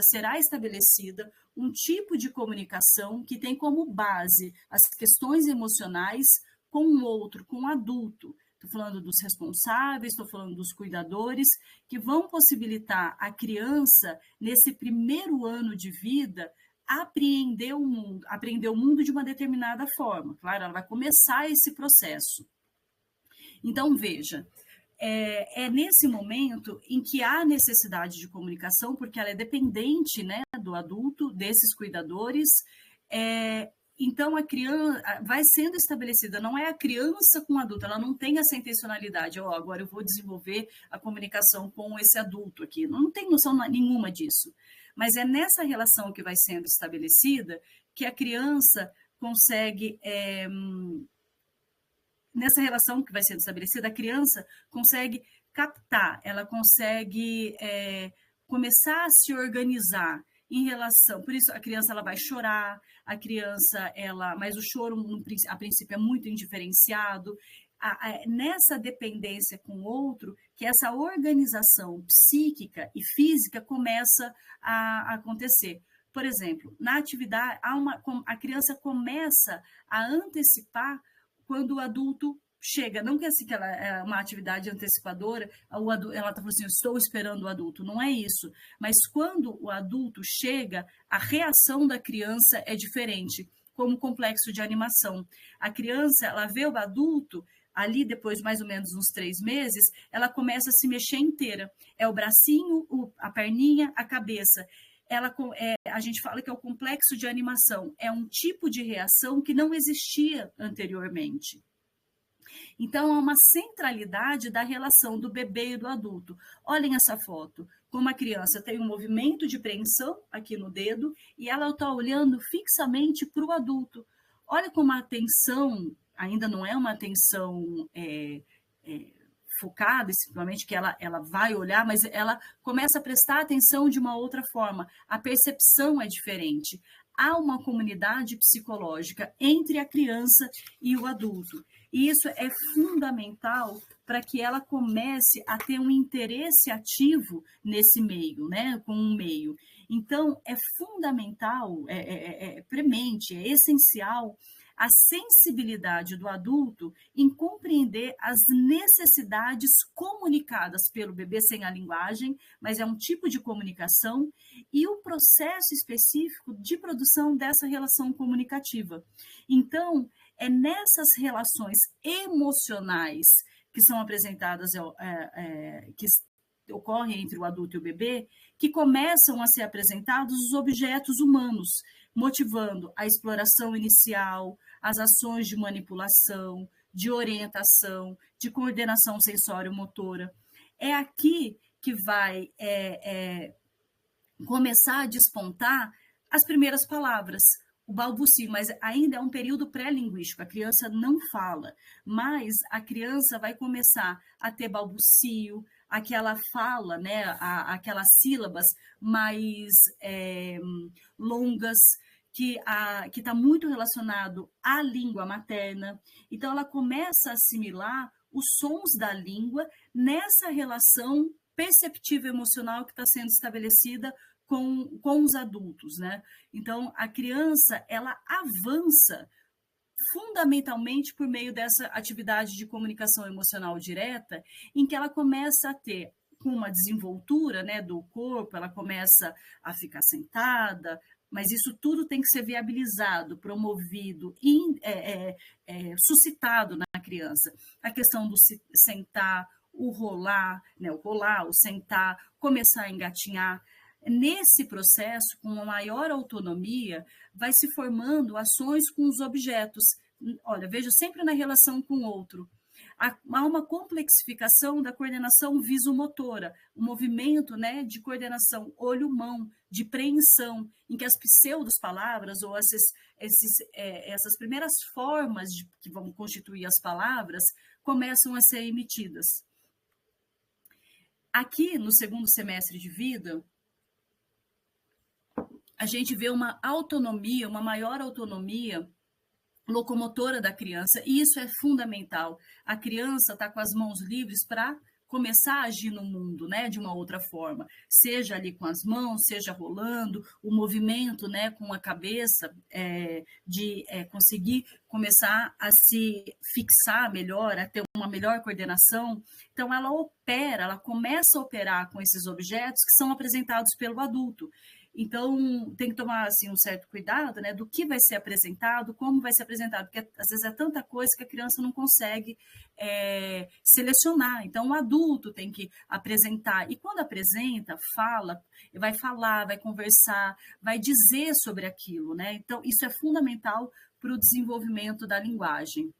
Será estabelecida um tipo de comunicação que tem como base as questões emocionais com o outro, com o adulto. Estou falando dos responsáveis, estou falando dos cuidadores, que vão possibilitar a criança, nesse primeiro ano de vida, aprender o mundo de uma determinada forma. Claro, ela vai começar esse processo. Então, veja, é nesse momento em que há necessidade de comunicação, porque ela é dependente, né, do adulto, desses cuidadores. Então, a criança vai sendo estabelecida, não é a criança com o adulto, ela não tem essa intencionalidade, agora eu vou desenvolver a comunicação com esse adulto aqui, não tem noção nenhuma disso. Mas é nessa relação que vai sendo estabelecida que a criança consegue... Nessa relação que vai sendo estabelecida, a criança consegue captar, ela consegue começar a se organizar em relação... Por isso, a criança ela vai chorar, mas o choro, a princípio, é muito indiferenciado. Nessa dependência com o outro, que essa organização psíquica e física começa a acontecer. Por exemplo, na atividade, a criança começa a antecipar quando o adulto chega, não que assim que ela é uma atividade antecipadora, ela está falando assim, eu estou esperando o adulto, não é isso, mas quando o adulto chega, a reação da criança é diferente, como complexo de animação. A criança, ela vê o adulto, ali depois de mais ou menos uns 3 meses, ela começa a se mexer inteira. É o bracinho, a perninha, a cabeça. A gente fala que é o complexo de animação. É um tipo de reação que não existia anteriormente. Então, há uma centralidade da relação do bebê e do adulto. Olhem essa foto. Como a criança tem um movimento de preensão aqui no dedo e ela está olhando fixamente para o adulto. Olha como a atenção ainda não é uma atenção focada, simplesmente que ela vai olhar, mas ela começa a prestar atenção de uma outra forma. A percepção é diferente. Há uma comunidade psicológica entre a criança e o adulto. E isso é fundamental para que ela comece a ter um interesse ativo nesse meio, né, com um meio. Então, é fundamental, é premente, é essencial a sensibilidade do adulto em compreender as necessidades comunicadas pelo bebê sem a linguagem, mas é um tipo de comunicação, e o processo específico de produção dessa relação comunicativa. Então, é nessas relações emocionais que são apresentadas, que ocorrem entre o adulto e o bebê, que começam a ser apresentados os objetos humanos, motivando a exploração inicial, as ações de manipulação, de orientação, de coordenação sensório-motora. É aqui que vai começar a despontar as primeiras palavras, o balbucio, mas ainda é um período pré-linguístico, a criança não fala, mas a criança vai começar a ter balbucio, aquela fala, né, aquelas sílabas mais longas, que está muito relacionado à língua materna. Então, ela começa a assimilar os sons da língua nessa relação perceptiva emocional que está sendo estabelecida com os adultos, né? Então, a criança, ela avança fundamentalmente por meio dessa atividade de comunicação emocional direta, em que ela começa a ter, com uma desenvoltura, né, do corpo, ela começa a ficar sentada, mas isso tudo tem que ser viabilizado, promovido, suscitado na criança. A questão do sentar, o rolar, né, o sentar, começar a engatinhar. Nesse processo, com uma maior autonomia, vai se formando ações com os objetos. Olha, vejo sempre na relação com o outro. Há uma complexificação da coordenação visomotora, o movimento, né, de coordenação olho-mão, de preensão, em que as pseudos-palavras ou essas primeiras formas que vão constituir as palavras começam a ser emitidas. Aqui, no segundo semestre de vida, a gente vê uma autonomia, uma maior autonomia locomotora da criança, e isso é fundamental. A criança está com as mãos livres para começar a agir no mundo, né, de uma outra forma, seja ali com as mãos, seja rolando, o movimento, né, com a cabeça, de conseguir começar a se fixar melhor, a ter uma melhor coordenação. Então, ela começa a operar com esses objetos que são apresentados pelo adulto. Então, tem que tomar assim, um certo cuidado, né, do que vai ser apresentado, como vai ser apresentado, porque às vezes é tanta coisa que a criança não consegue selecionar. Então, o adulto tem que apresentar. E quando apresenta, vai conversar, vai dizer sobre aquilo, né? Então, isso é fundamental para o desenvolvimento da linguagem.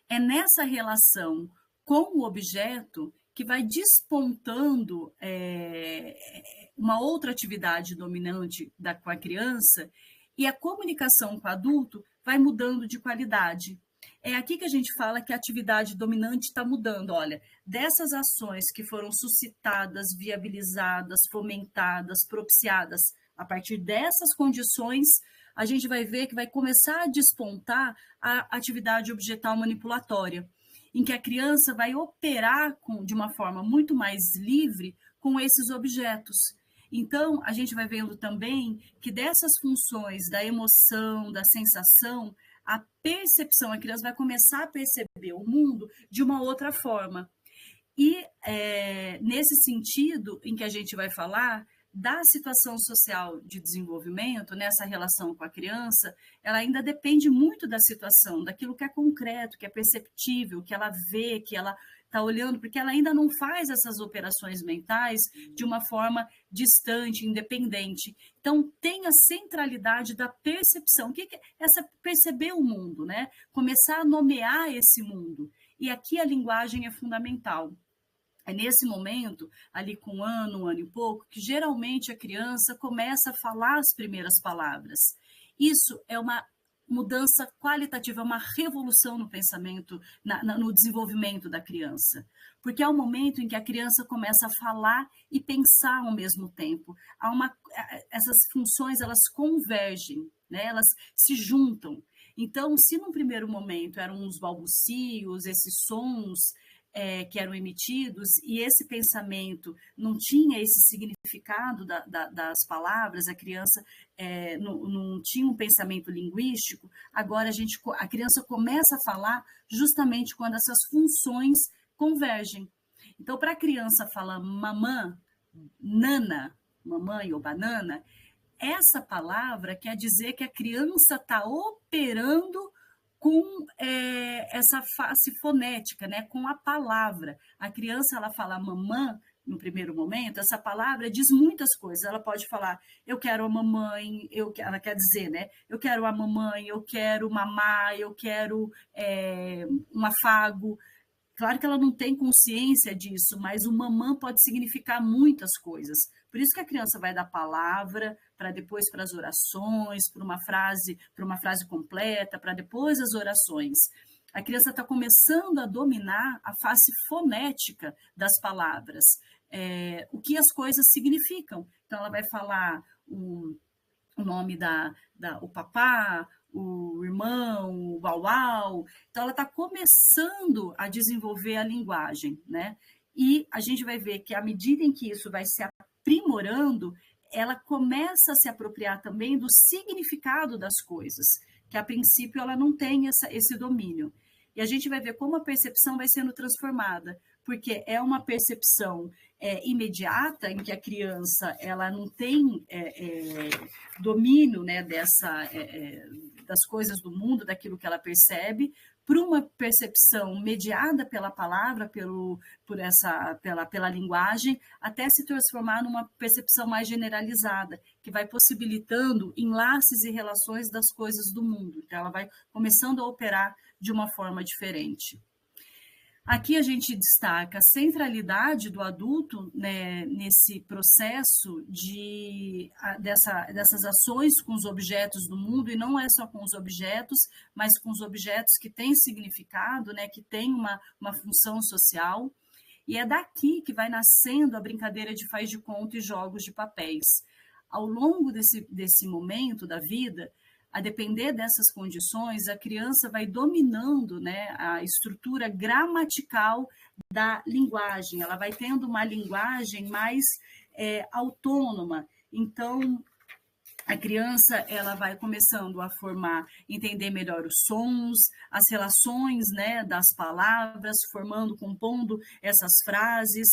É nessa relação com o objeto que vai despontando uma outra atividade dominante com a criança, e a comunicação com o adulto vai mudando de qualidade. É aqui que a gente fala que a atividade dominante está mudando. Olha, dessas ações que foram suscitadas, viabilizadas, fomentadas, propiciadas a partir dessas condições, a gente vai ver que vai começar a despontar a atividade objetal manipulatória, em que a criança vai operar de uma forma muito mais livre com esses objetos. Então, a gente vai vendo também que dessas funções da emoção, da sensação, a percepção, a criança vai começar a perceber o mundo de uma outra forma. E nesse sentido em que a gente vai falar da situação social de desenvolvimento, nessa relação com a criança, ela ainda depende muito da situação, daquilo que é concreto, que é perceptível, que ela vê, que ela está olhando, porque ela ainda não faz essas operações mentais de uma forma distante, independente. Então, tem a centralidade da percepção. O que é essa perceber o mundo, né? Começar a nomear esse mundo. E aqui a linguagem é fundamental. É nesse momento, ali com um ano e pouco, que geralmente a criança começa a falar as primeiras palavras. Isso é uma mudança qualitativa, uma revolução no pensamento, no desenvolvimento da criança. Porque é o momento em que a criança começa a falar e pensar ao mesmo tempo. Essas funções, elas convergem, né? Elas se juntam. Então, se num primeiro momento eram os balbucios, esses sons que eram emitidos, e esse pensamento não tinha esse significado das palavras, a criança não tinha um pensamento linguístico, agora a criança começa a falar justamente quando essas funções convergem. Então, para a criança falar mamã, nana, mamãe ou banana, essa palavra quer dizer que a criança está operando com essa face fonética, né? Com a palavra. A criança, ela fala mamã, no primeiro momento, essa palavra diz muitas coisas. Ela pode falar, eu quero a mamãe, ela quer dizer, né? Eu quero a mamãe, eu quero mamar, eu quero um afago. Claro que ela não tem consciência disso, mas o mamã pode significar muitas coisas. Por isso que a criança vai da palavra para depois para as orações, para uma frase completa, para depois as orações. A criança está começando a dominar a face fonética das palavras, o que as coisas significam. Então, ela vai falar o nome o papá, o irmão, o uau-uau. Então, ela está começando a desenvolver a linguagem, né? E a gente vai ver que, à medida em que isso vai se aprimorando, ela começa a se apropriar também do significado das coisas, que, a princípio, ela não tem esse domínio. E a gente vai ver como a percepção vai sendo transformada, porque é uma percepção imediata, em que a criança ela não tem domínio, né, das coisas do mundo, daquilo que ela percebe, para uma percepção mediada pela palavra, pela linguagem, até se transformar numa percepção mais generalizada, que vai possibilitando enlaces e relações das coisas do mundo. Então, ela vai começando a operar de uma forma diferente. Aqui a gente destaca a centralidade do adulto, né, nesse processo dessas ações com os objetos do mundo, e não é só com os objetos, mas com os objetos que têm significado, né, que têm uma função social. E é daqui que vai nascendo a brincadeira de faz de conta e jogos de papéis. Ao longo desse momento da vida, a depender dessas condições, a criança vai dominando, né, a estrutura gramatical da linguagem, ela vai tendo uma linguagem mais autônoma. Então, a criança ela vai começando a entender melhor os sons, as relações, né, das palavras, compondo essas frases,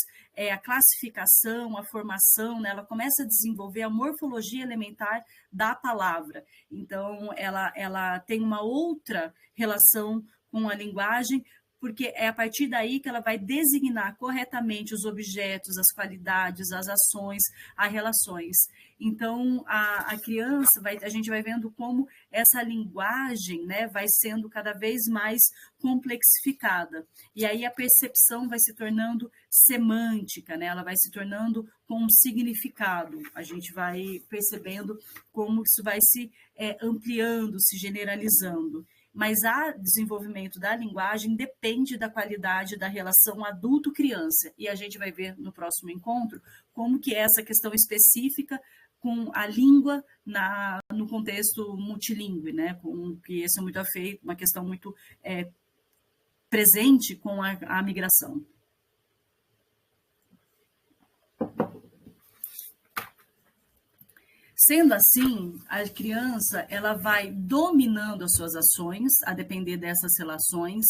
a classificação, a formação, né, ela começa a desenvolver a morfologia elementar da palavra. Então, ela tem uma outra relação com a linguagem, porque é a partir daí que ela vai designar corretamente os objetos, as qualidades, as ações, as relações. Então, a criança, a gente vai vendo como essa linguagem, né, vai sendo cada vez mais complexificada. E aí a percepção vai se tornando semântica, né, ela vai se tornando com um significado. A gente vai percebendo como isso vai se ampliando, se generalizando. Mas o desenvolvimento da linguagem depende da qualidade da relação adulto-criança. E a gente vai ver no próximo encontro como que é essa questão específica com a língua no contexto multilingüe, né? Que esse é muito afeito, uma questão muito presente com a migração. Sendo assim, a criança ela vai dominando as suas ações, a depender dessas relações,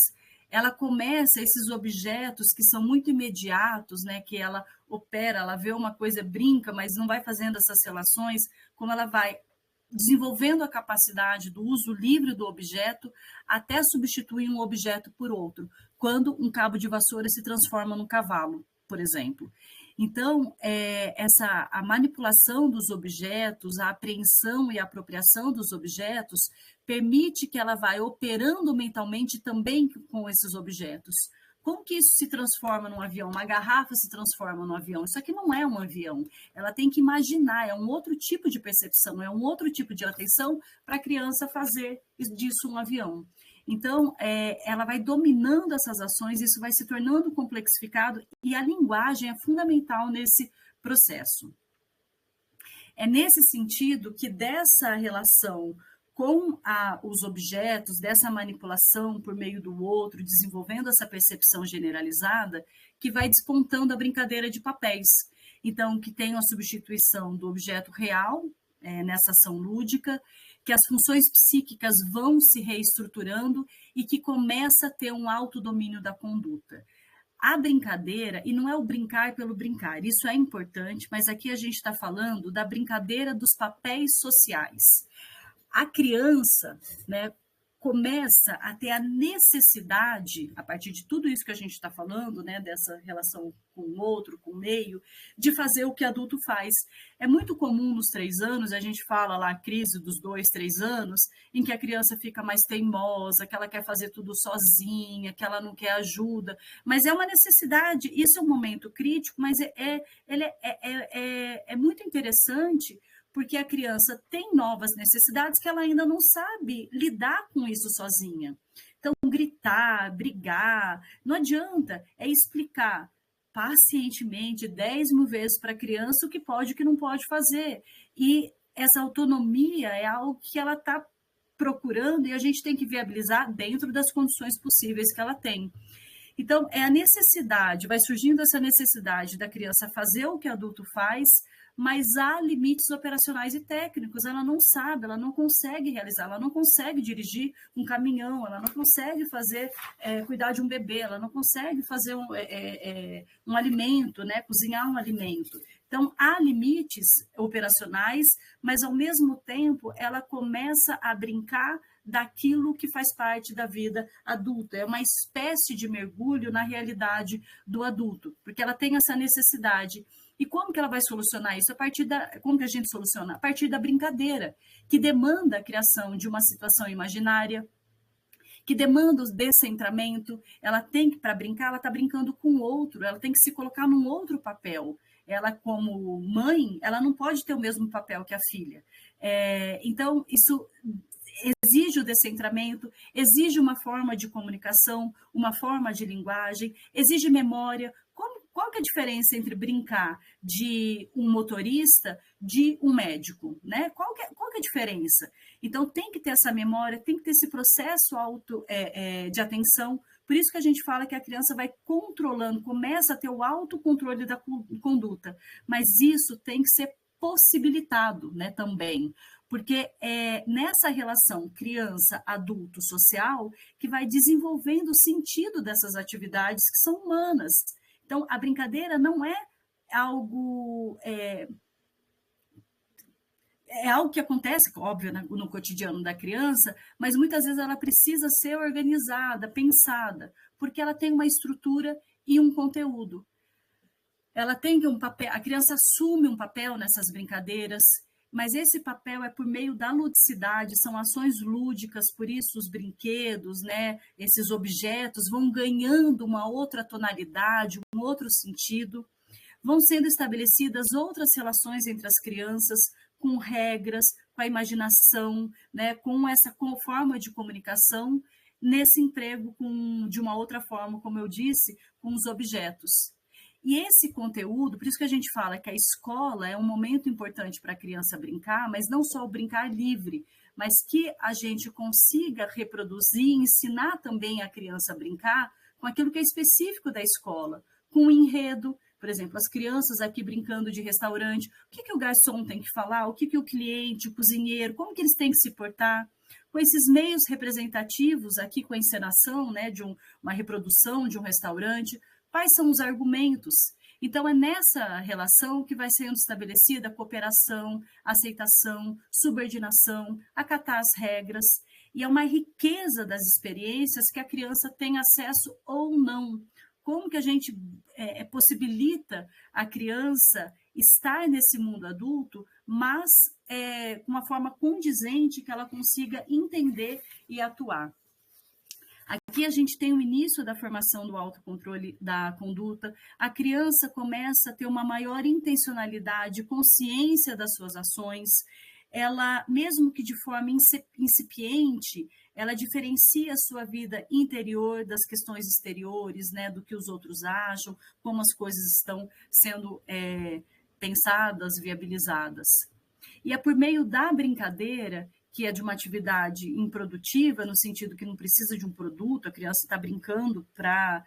ela começa esses objetos que são muito imediatos, né, que ela opera, ela vê uma coisa, brinca, mas não vai fazendo essas relações, como ela vai desenvolvendo a capacidade do uso livre do objeto até substituir um objeto por outro, quando um cabo de vassoura se transforma num cavalo, por exemplo. Então, a manipulação dos objetos, a apreensão e a apropriação dos objetos, permite que ela vá operando mentalmente também com esses objetos. Como que isso se transforma num avião? Uma garrafa se transforma num avião. Isso aqui não é um avião. Ela tem que imaginar, é um outro tipo de percepção, é um outro tipo de atenção para a criança fazer disso um avião. Então, ela vai dominando essas ações, isso vai se tornando complexificado e a linguagem é fundamental nesse processo. É nesse sentido que dessa relação com os objetos, dessa manipulação por meio do outro, desenvolvendo essa percepção generalizada, que vai despontando a brincadeira de papéis. Então, que tem a substituição do objeto real, nessa ação lúdica, que as funções psíquicas vão se reestruturando e que começa a ter um autodomínio da conduta. A brincadeira, e não é o brincar pelo brincar, isso é importante, mas aqui a gente está falando da brincadeira dos papéis sociais. A criança, né, começa a ter a necessidade, a partir de tudo isso que a gente está falando, né, dessa relação com o outro, com o meio, de fazer o que adulto faz. É muito comum nos 3 anos, a gente fala lá a crise dos 2, 3 anos, em que a criança fica mais teimosa, que ela quer fazer tudo sozinha, que ela não quer ajuda, mas é uma necessidade, isso é um momento crítico, mas é muito interessante, porque a criança tem novas necessidades que ela ainda não sabe lidar com isso sozinha. Então, gritar, brigar, não adianta, é explicar pacientemente 10.000 vezes para a criança o que pode e o que não pode fazer. E essa autonomia é algo que ela está procurando e a gente tem que viabilizar dentro das condições possíveis que ela tem. Então, é a necessidade, vai surgindo essa necessidade da criança fazer o que adulto faz, mas há limites operacionais e técnicos, ela não sabe, ela não consegue realizar, ela não consegue dirigir um caminhão, ela não consegue fazer, cuidar de um bebê, ela não consegue fazer um alimento, né, cozinhar um alimento. Então, há limites operacionais, mas, ao mesmo tempo, ela começa a brincar daquilo que faz parte da vida adulta. É uma espécie de mergulho na realidade do adulto, porque ela tem essa necessidade. E como que ela vai solucionar isso? Como que a gente soluciona? A partir da brincadeira, que demanda a criação de uma situação imaginária, que demanda o descentramento. Ela tem que, para brincar, ela está brincando com o outro, ela tem que se colocar num outro papel. Ela, como mãe, ela não pode ter o mesmo papel que a filha. Então, isso exige o descentramento, exige uma forma de comunicação, uma forma de linguagem, exige memória. Qual que é a diferença entre brincar de um motorista de um médico, né? Qual que é a diferença? Então, tem que ter essa memória, tem que ter esse processo de atenção. Por isso que a gente fala que a criança vai controlando, começa a ter o autocontrole da conduta. Mas isso tem que ser possibilitado, né, também. Porque é nessa relação criança-adulto-social que vai desenvolvendo o sentido dessas atividades que são humanas. Então, a brincadeira não é algo... É algo que acontece, óbvio, no cotidiano da criança, mas muitas vezes ela precisa ser organizada, pensada, porque ela tem uma estrutura e um conteúdo. Ela tem um papel, a criança assume um papel nessas brincadeiras, mas esse papel é por meio da ludicidade, são ações lúdicas, por isso os brinquedos, né, esses objetos vão ganhando uma outra tonalidade, um outro sentido, vão sendo estabelecidas outras relações entre as crianças, com regras, com a imaginação, né, com essa forma de comunicação, nesse emprego de uma outra forma, como eu disse, com os objetos. E esse conteúdo, por isso que a gente fala que a escola é um momento importante para a criança brincar, mas não só o brincar livre, mas que a gente consiga reproduzir e ensinar também a criança a brincar com aquilo que é específico da escola, com o enredo. Por exemplo, as crianças aqui brincando de restaurante, o que o garçom tem que falar, o que o cliente, o cozinheiro, como que eles têm que se portar. com esses meios representativos, aqui com a encenação, né, de uma reprodução de um restaurante, quais são os argumentos? Então, é nessa relação que vai sendo estabelecida a cooperação, a aceitação, subordinação, acatar as regras, e é uma riqueza das experiências que a criança tem acesso ou não. Como que a gente possibilita a criança estar nesse mundo adulto, mas com uma forma condizente que ela consiga entender e atuar. Aqui a gente tem o início da formação do autocontrole da conduta, a criança começa a ter uma maior intencionalidade, consciência das suas ações, ela, mesmo que de forma incipiente, ela diferencia a sua vida interior das questões exteriores, né, do que os outros acham, como as coisas estão sendo pensadas, viabilizadas. E é por meio da brincadeira, que é de uma atividade improdutiva, no sentido que não precisa de um produto, a criança está brincando para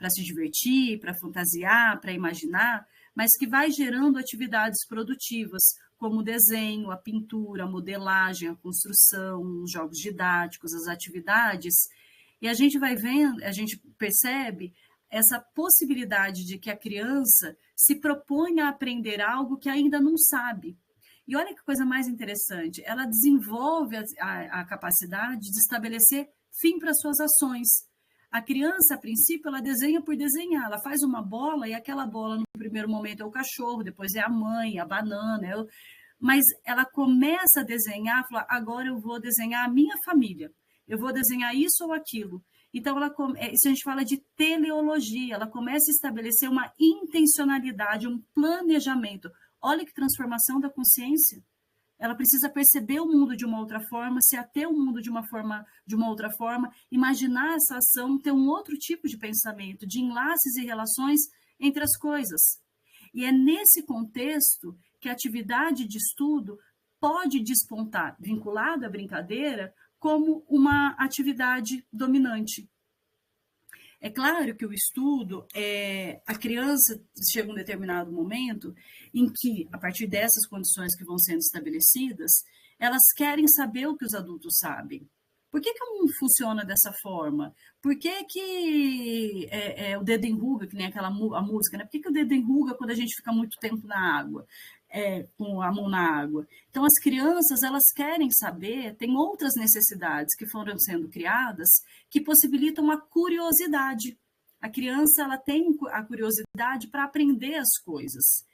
se divertir, para fantasiar, para imaginar, mas que vai gerando atividades produtivas, como o desenho, a pintura, a modelagem, a construção, os jogos didáticos, as atividades. E a gente vai vendo, a gente percebe essa possibilidade de que a criança se propõe a aprender algo que ainda não sabe. E olha que coisa mais interessante, ela desenvolve a capacidade de estabelecer fim para suas ações. A criança, a princípio, ela desenha por desenhar, ela faz uma bola e aquela bola, no primeiro momento, é o cachorro, depois é a mãe, a banana, mas ela começa a desenhar, fala, agora eu vou desenhar a minha família, eu vou desenhar isso ou aquilo. Então, isso a gente fala de teleologia, ela começa a estabelecer uma intencionalidade, um planejamento. Olha que transformação da consciência. Ela precisa perceber o mundo de uma outra forma, se ater o mundo de uma outra forma, imaginar essa ação, ter um outro tipo de pensamento, de enlaces e relações entre as coisas. E é nesse contexto que a atividade de estudo pode despontar, vinculada à brincadeira, como uma atividade dominante. É claro que o estudo, a criança chega a um determinado momento em que, a partir dessas condições que vão sendo estabelecidas, elas querem saber o que os adultos sabem. Por que não funciona dessa forma? Por que o dedo enruga, que nem a música, né? Por que o dedo enruga quando a gente fica muito tempo na água, com a mão na água? Então, as crianças, elas querem saber, tem outras necessidades que foram sendo criadas que possibilitam a curiosidade. A criança, ela tem a curiosidade para aprender as coisas.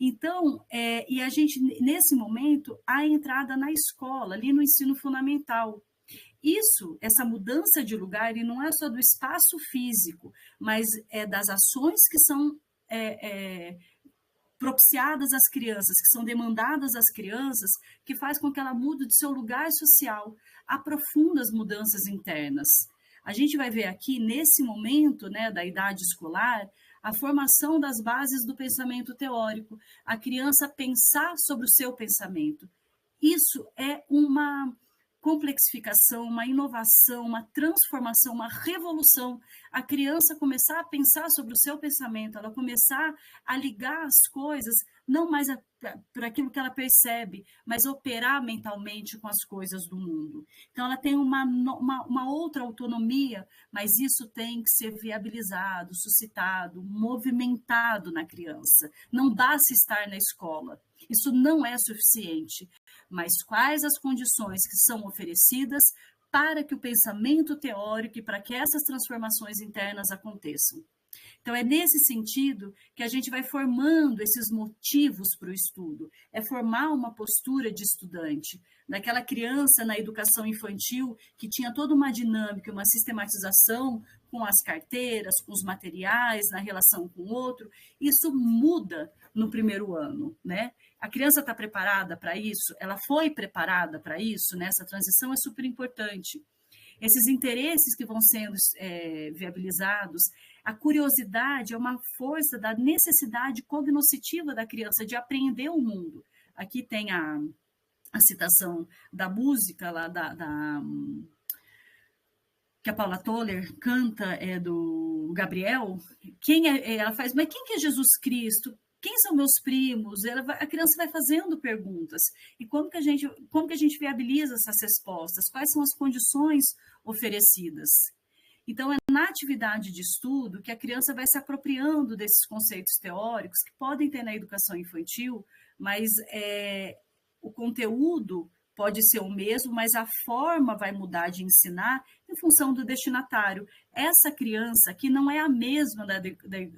Então, e a gente, nesse momento, há a entrada na escola, ali no ensino fundamental. Essa mudança de lugar, e não é só do espaço físico, mas é das ações que são propiciadas às crianças, que são demandadas às crianças, que faz com que ela mude de seu lugar social, aprofunda as mudanças internas. A gente vai ver aqui, nesse momento, né, da idade escolar, a formação das bases do pensamento teórico, a criança pensar sobre o seu pensamento. Isso é uma complexificação, uma inovação, uma transformação, uma revolução. A criança começar a pensar sobre o seu pensamento, ela começar a ligar as coisas, não mais por aquilo que ela percebe, mas operar mentalmente com as coisas do mundo. Então, ela tem uma outra autonomia, mas isso tem que ser viabilizado, suscitado, movimentado na criança. Não basta estar na escola. Isso não é suficiente. Mas quais as condições que são oferecidas para que o pensamento teórico e para que essas transformações internas aconteçam? Então, é nesse sentido que a gente vai formando esses motivos para o estudo. É formar uma postura de estudante, daquela criança na educação infantil que tinha toda uma dinâmica, uma sistematização com as carteiras, com os materiais, na relação com o outro. Isso muda no primeiro ano, né? A criança está preparada para isso? Ela foi preparada para isso? Né? Essa transição é super importante. Esses interesses que vão sendo viabilizados, a curiosidade é uma força da necessidade cognoscitiva da criança de aprender o mundo. Aqui tem a citação da música lá que a Paula Toller canta, do Gabriel. Ela faz, mas quem que é Jesus Cristo? Quem são meus primos? A criança vai fazendo perguntas. E como que a gente viabiliza essas respostas? Quais são as condições oferecidas? Então, é na atividade de estudo que a criança vai se apropriando desses conceitos teóricos que podem ter na educação infantil, mas o conteúdo pode ser o mesmo, mas a forma vai mudar de ensinar em função do destinatário. Essa criança que não é a mesma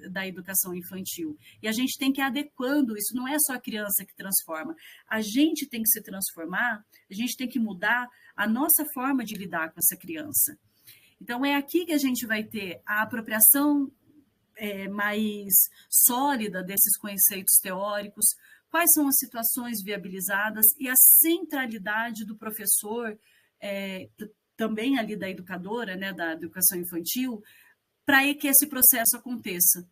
da educação infantil. E a gente tem que ir adequando isso, não é só a criança que transforma. A gente tem que se transformar, a gente tem que mudar a nossa forma de lidar com essa criança. Então, é aqui que a gente vai ter a apropriação mais sólida desses conceitos teóricos, quais são as situações viabilizadas e a centralidade do professor, também ali da educadora, né, da educação infantil, para que esse processo aconteça.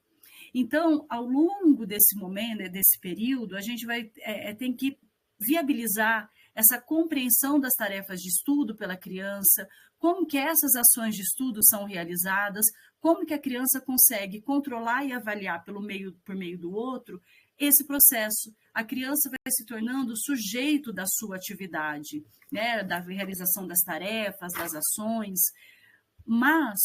Então, ao longo desse momento, desse período, a gente vai tem que viabilizar essa compreensão das tarefas de estudo pela criança, como que essas ações de estudo são realizadas, como que a criança consegue controlar e avaliar por meio do outro esse processo. A criança vai se tornando sujeito da sua atividade, né, da realização das tarefas, das ações, mas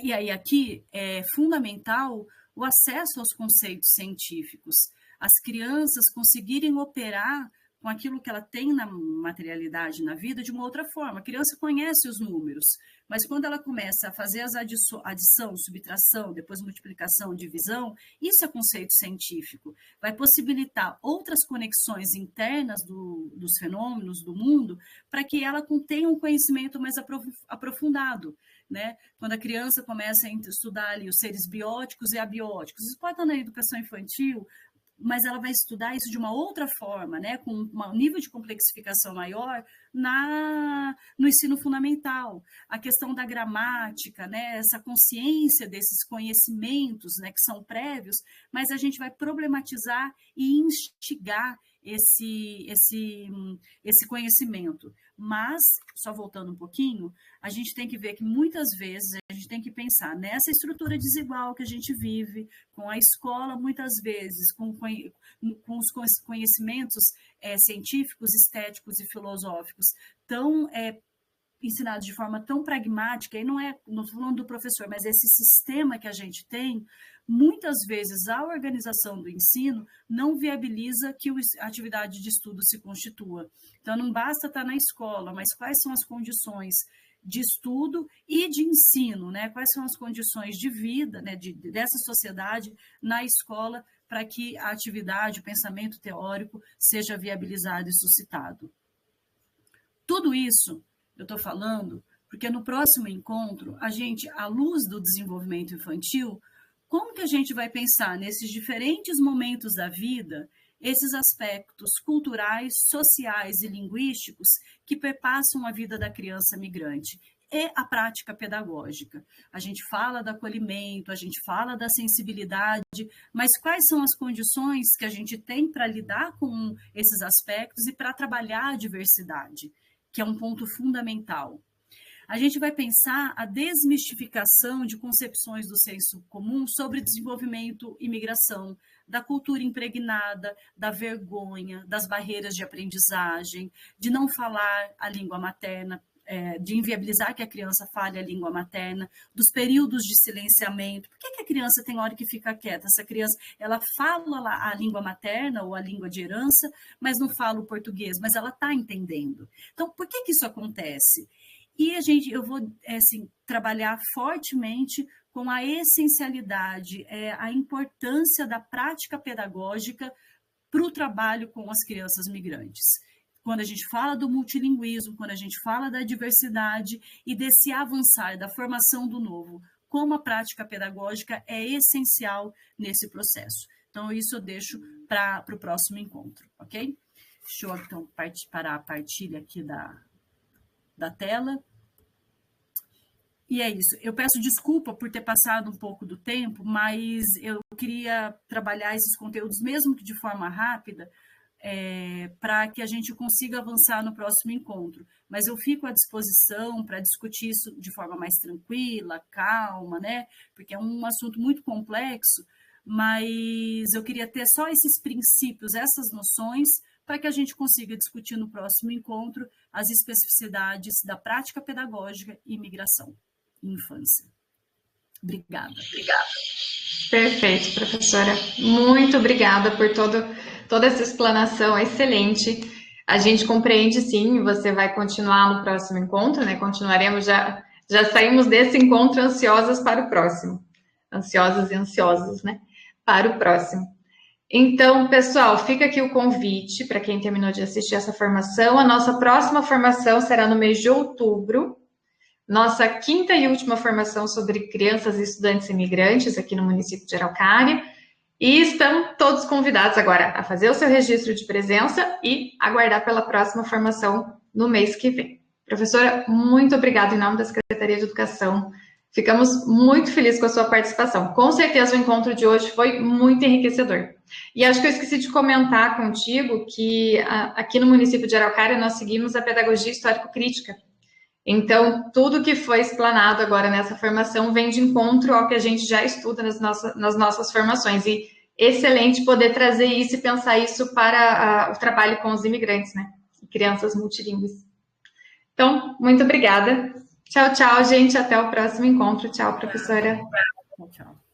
e aí aqui é fundamental o acesso aos conceitos científicos, as crianças conseguirem operar com aquilo que ela tem na materialidade, na vida, de uma outra forma. A criança conhece os números, mas quando ela começa a fazer as adição, subtração, depois multiplicação, divisão, isso é conceito científico. Vai possibilitar outras conexões internas dos fenômenos do mundo para que ela tenha um conhecimento mais aprofundado. Né? Quando a criança começa a estudar ali os seres bióticos e abióticos, isso pode estar na educação infantil, mas ela vai estudar isso de uma outra forma, né, com um nível de complexificação maior no ensino fundamental. A questão da gramática, né, essa consciência desses conhecimentos, né, que são prévios, mas a gente vai problematizar e instigar esse conhecimento. Mas, só voltando um pouquinho, a gente tem que ver que muitas vezes a gente tem que pensar nessa estrutura desigual que a gente vive, com a escola, muitas vezes, com os conhecimentos científicos, estéticos e filosóficos tão ensinados de forma tão pragmática, e não estou falando do professor, mas esse sistema que a gente tem, muitas vezes a organização do ensino não viabiliza que a atividade de estudo se constitua. Então, não basta estar na escola, mas quais são as condições de estudo e de ensino, né? Quais são as condições de vida, né, dessa sociedade na escola para que a atividade, o pensamento teórico seja viabilizado e suscitado. Tudo isso eu estou falando porque no próximo encontro, a gente, à luz do desenvolvimento infantil, como que a gente vai pensar nesses diferentes momentos da vida, esses aspectos culturais, sociais e linguísticos que perpassam a vida da criança migrante e a prática pedagógica. A gente fala do acolhimento, a gente fala da sensibilidade, mas quais são as condições que a gente tem para lidar com esses aspectos e para trabalhar a diversidade, que é um ponto fundamental. A gente vai pensar a desmistificação de concepções do senso comum sobre desenvolvimento e migração, da cultura impregnada, da vergonha, das barreiras de aprendizagem, de não falar a língua materna, de inviabilizar que a criança fale a língua materna, dos períodos de silenciamento. Por que a criança tem hora que fica quieta? Essa criança, ela fala a língua materna ou a língua de herança, mas não fala o português, mas ela está entendendo. Então, por que isso acontece? E eu vou trabalhar fortemente com a essencialidade, a importância da prática pedagógica para o trabalho com as crianças migrantes. Quando a gente fala do multilinguismo, quando a gente fala da diversidade e desse avançar, da formação do novo, como a prática pedagógica é essencial nesse processo. Então, isso eu deixo para o próximo encontro, ok? Deixa eu, então, parar a partilha aqui da tela. E é isso. Eu peço desculpa por ter passado um pouco do tempo, mas eu queria trabalhar esses conteúdos, mesmo que de forma rápida, para que a gente consiga avançar no próximo encontro. Mas eu fico à disposição para discutir isso de forma mais tranquila, calma, né? Porque é um assunto muito complexo, mas eu queria ter só esses princípios, essas noções, para que a gente consiga discutir no próximo encontro as especificidades da prática pedagógica e imigração em infância. Obrigada. Perfeito, professora. Muito obrigada por toda essa explanação excelente. A gente compreende, sim, você vai continuar no próximo encontro, né? Continuaremos, já saímos desse encontro ansiosas para o próximo. Ansiosas e ansiosos, né? Para o próximo. Então, pessoal, fica aqui o convite para quem terminou de assistir essa formação. A nossa próxima formação será no mês de outubro. Nossa quinta e última formação sobre crianças e estudantes imigrantes aqui no município de Araucária. E estão todos convidados agora a fazer o seu registro de presença e aguardar pela próxima formação no mês que vem. Professora, muito obrigada em nome da Secretaria de Educação. Ficamos muito felizes com a sua participação. Com certeza o encontro de hoje foi muito enriquecedor. E acho que eu esqueci de comentar contigo que aqui no município de Araucária nós seguimos a pedagogia histórico-crítica. Então, tudo que foi explanado agora nessa formação vem de encontro ao que a gente já estuda nas nossas formações. E excelente poder trazer isso e pensar isso para o trabalho com os imigrantes, né? E crianças multilingües. Então, muito obrigada. Tchau, tchau, gente. Até o próximo encontro. Tchau, professora. Tchau.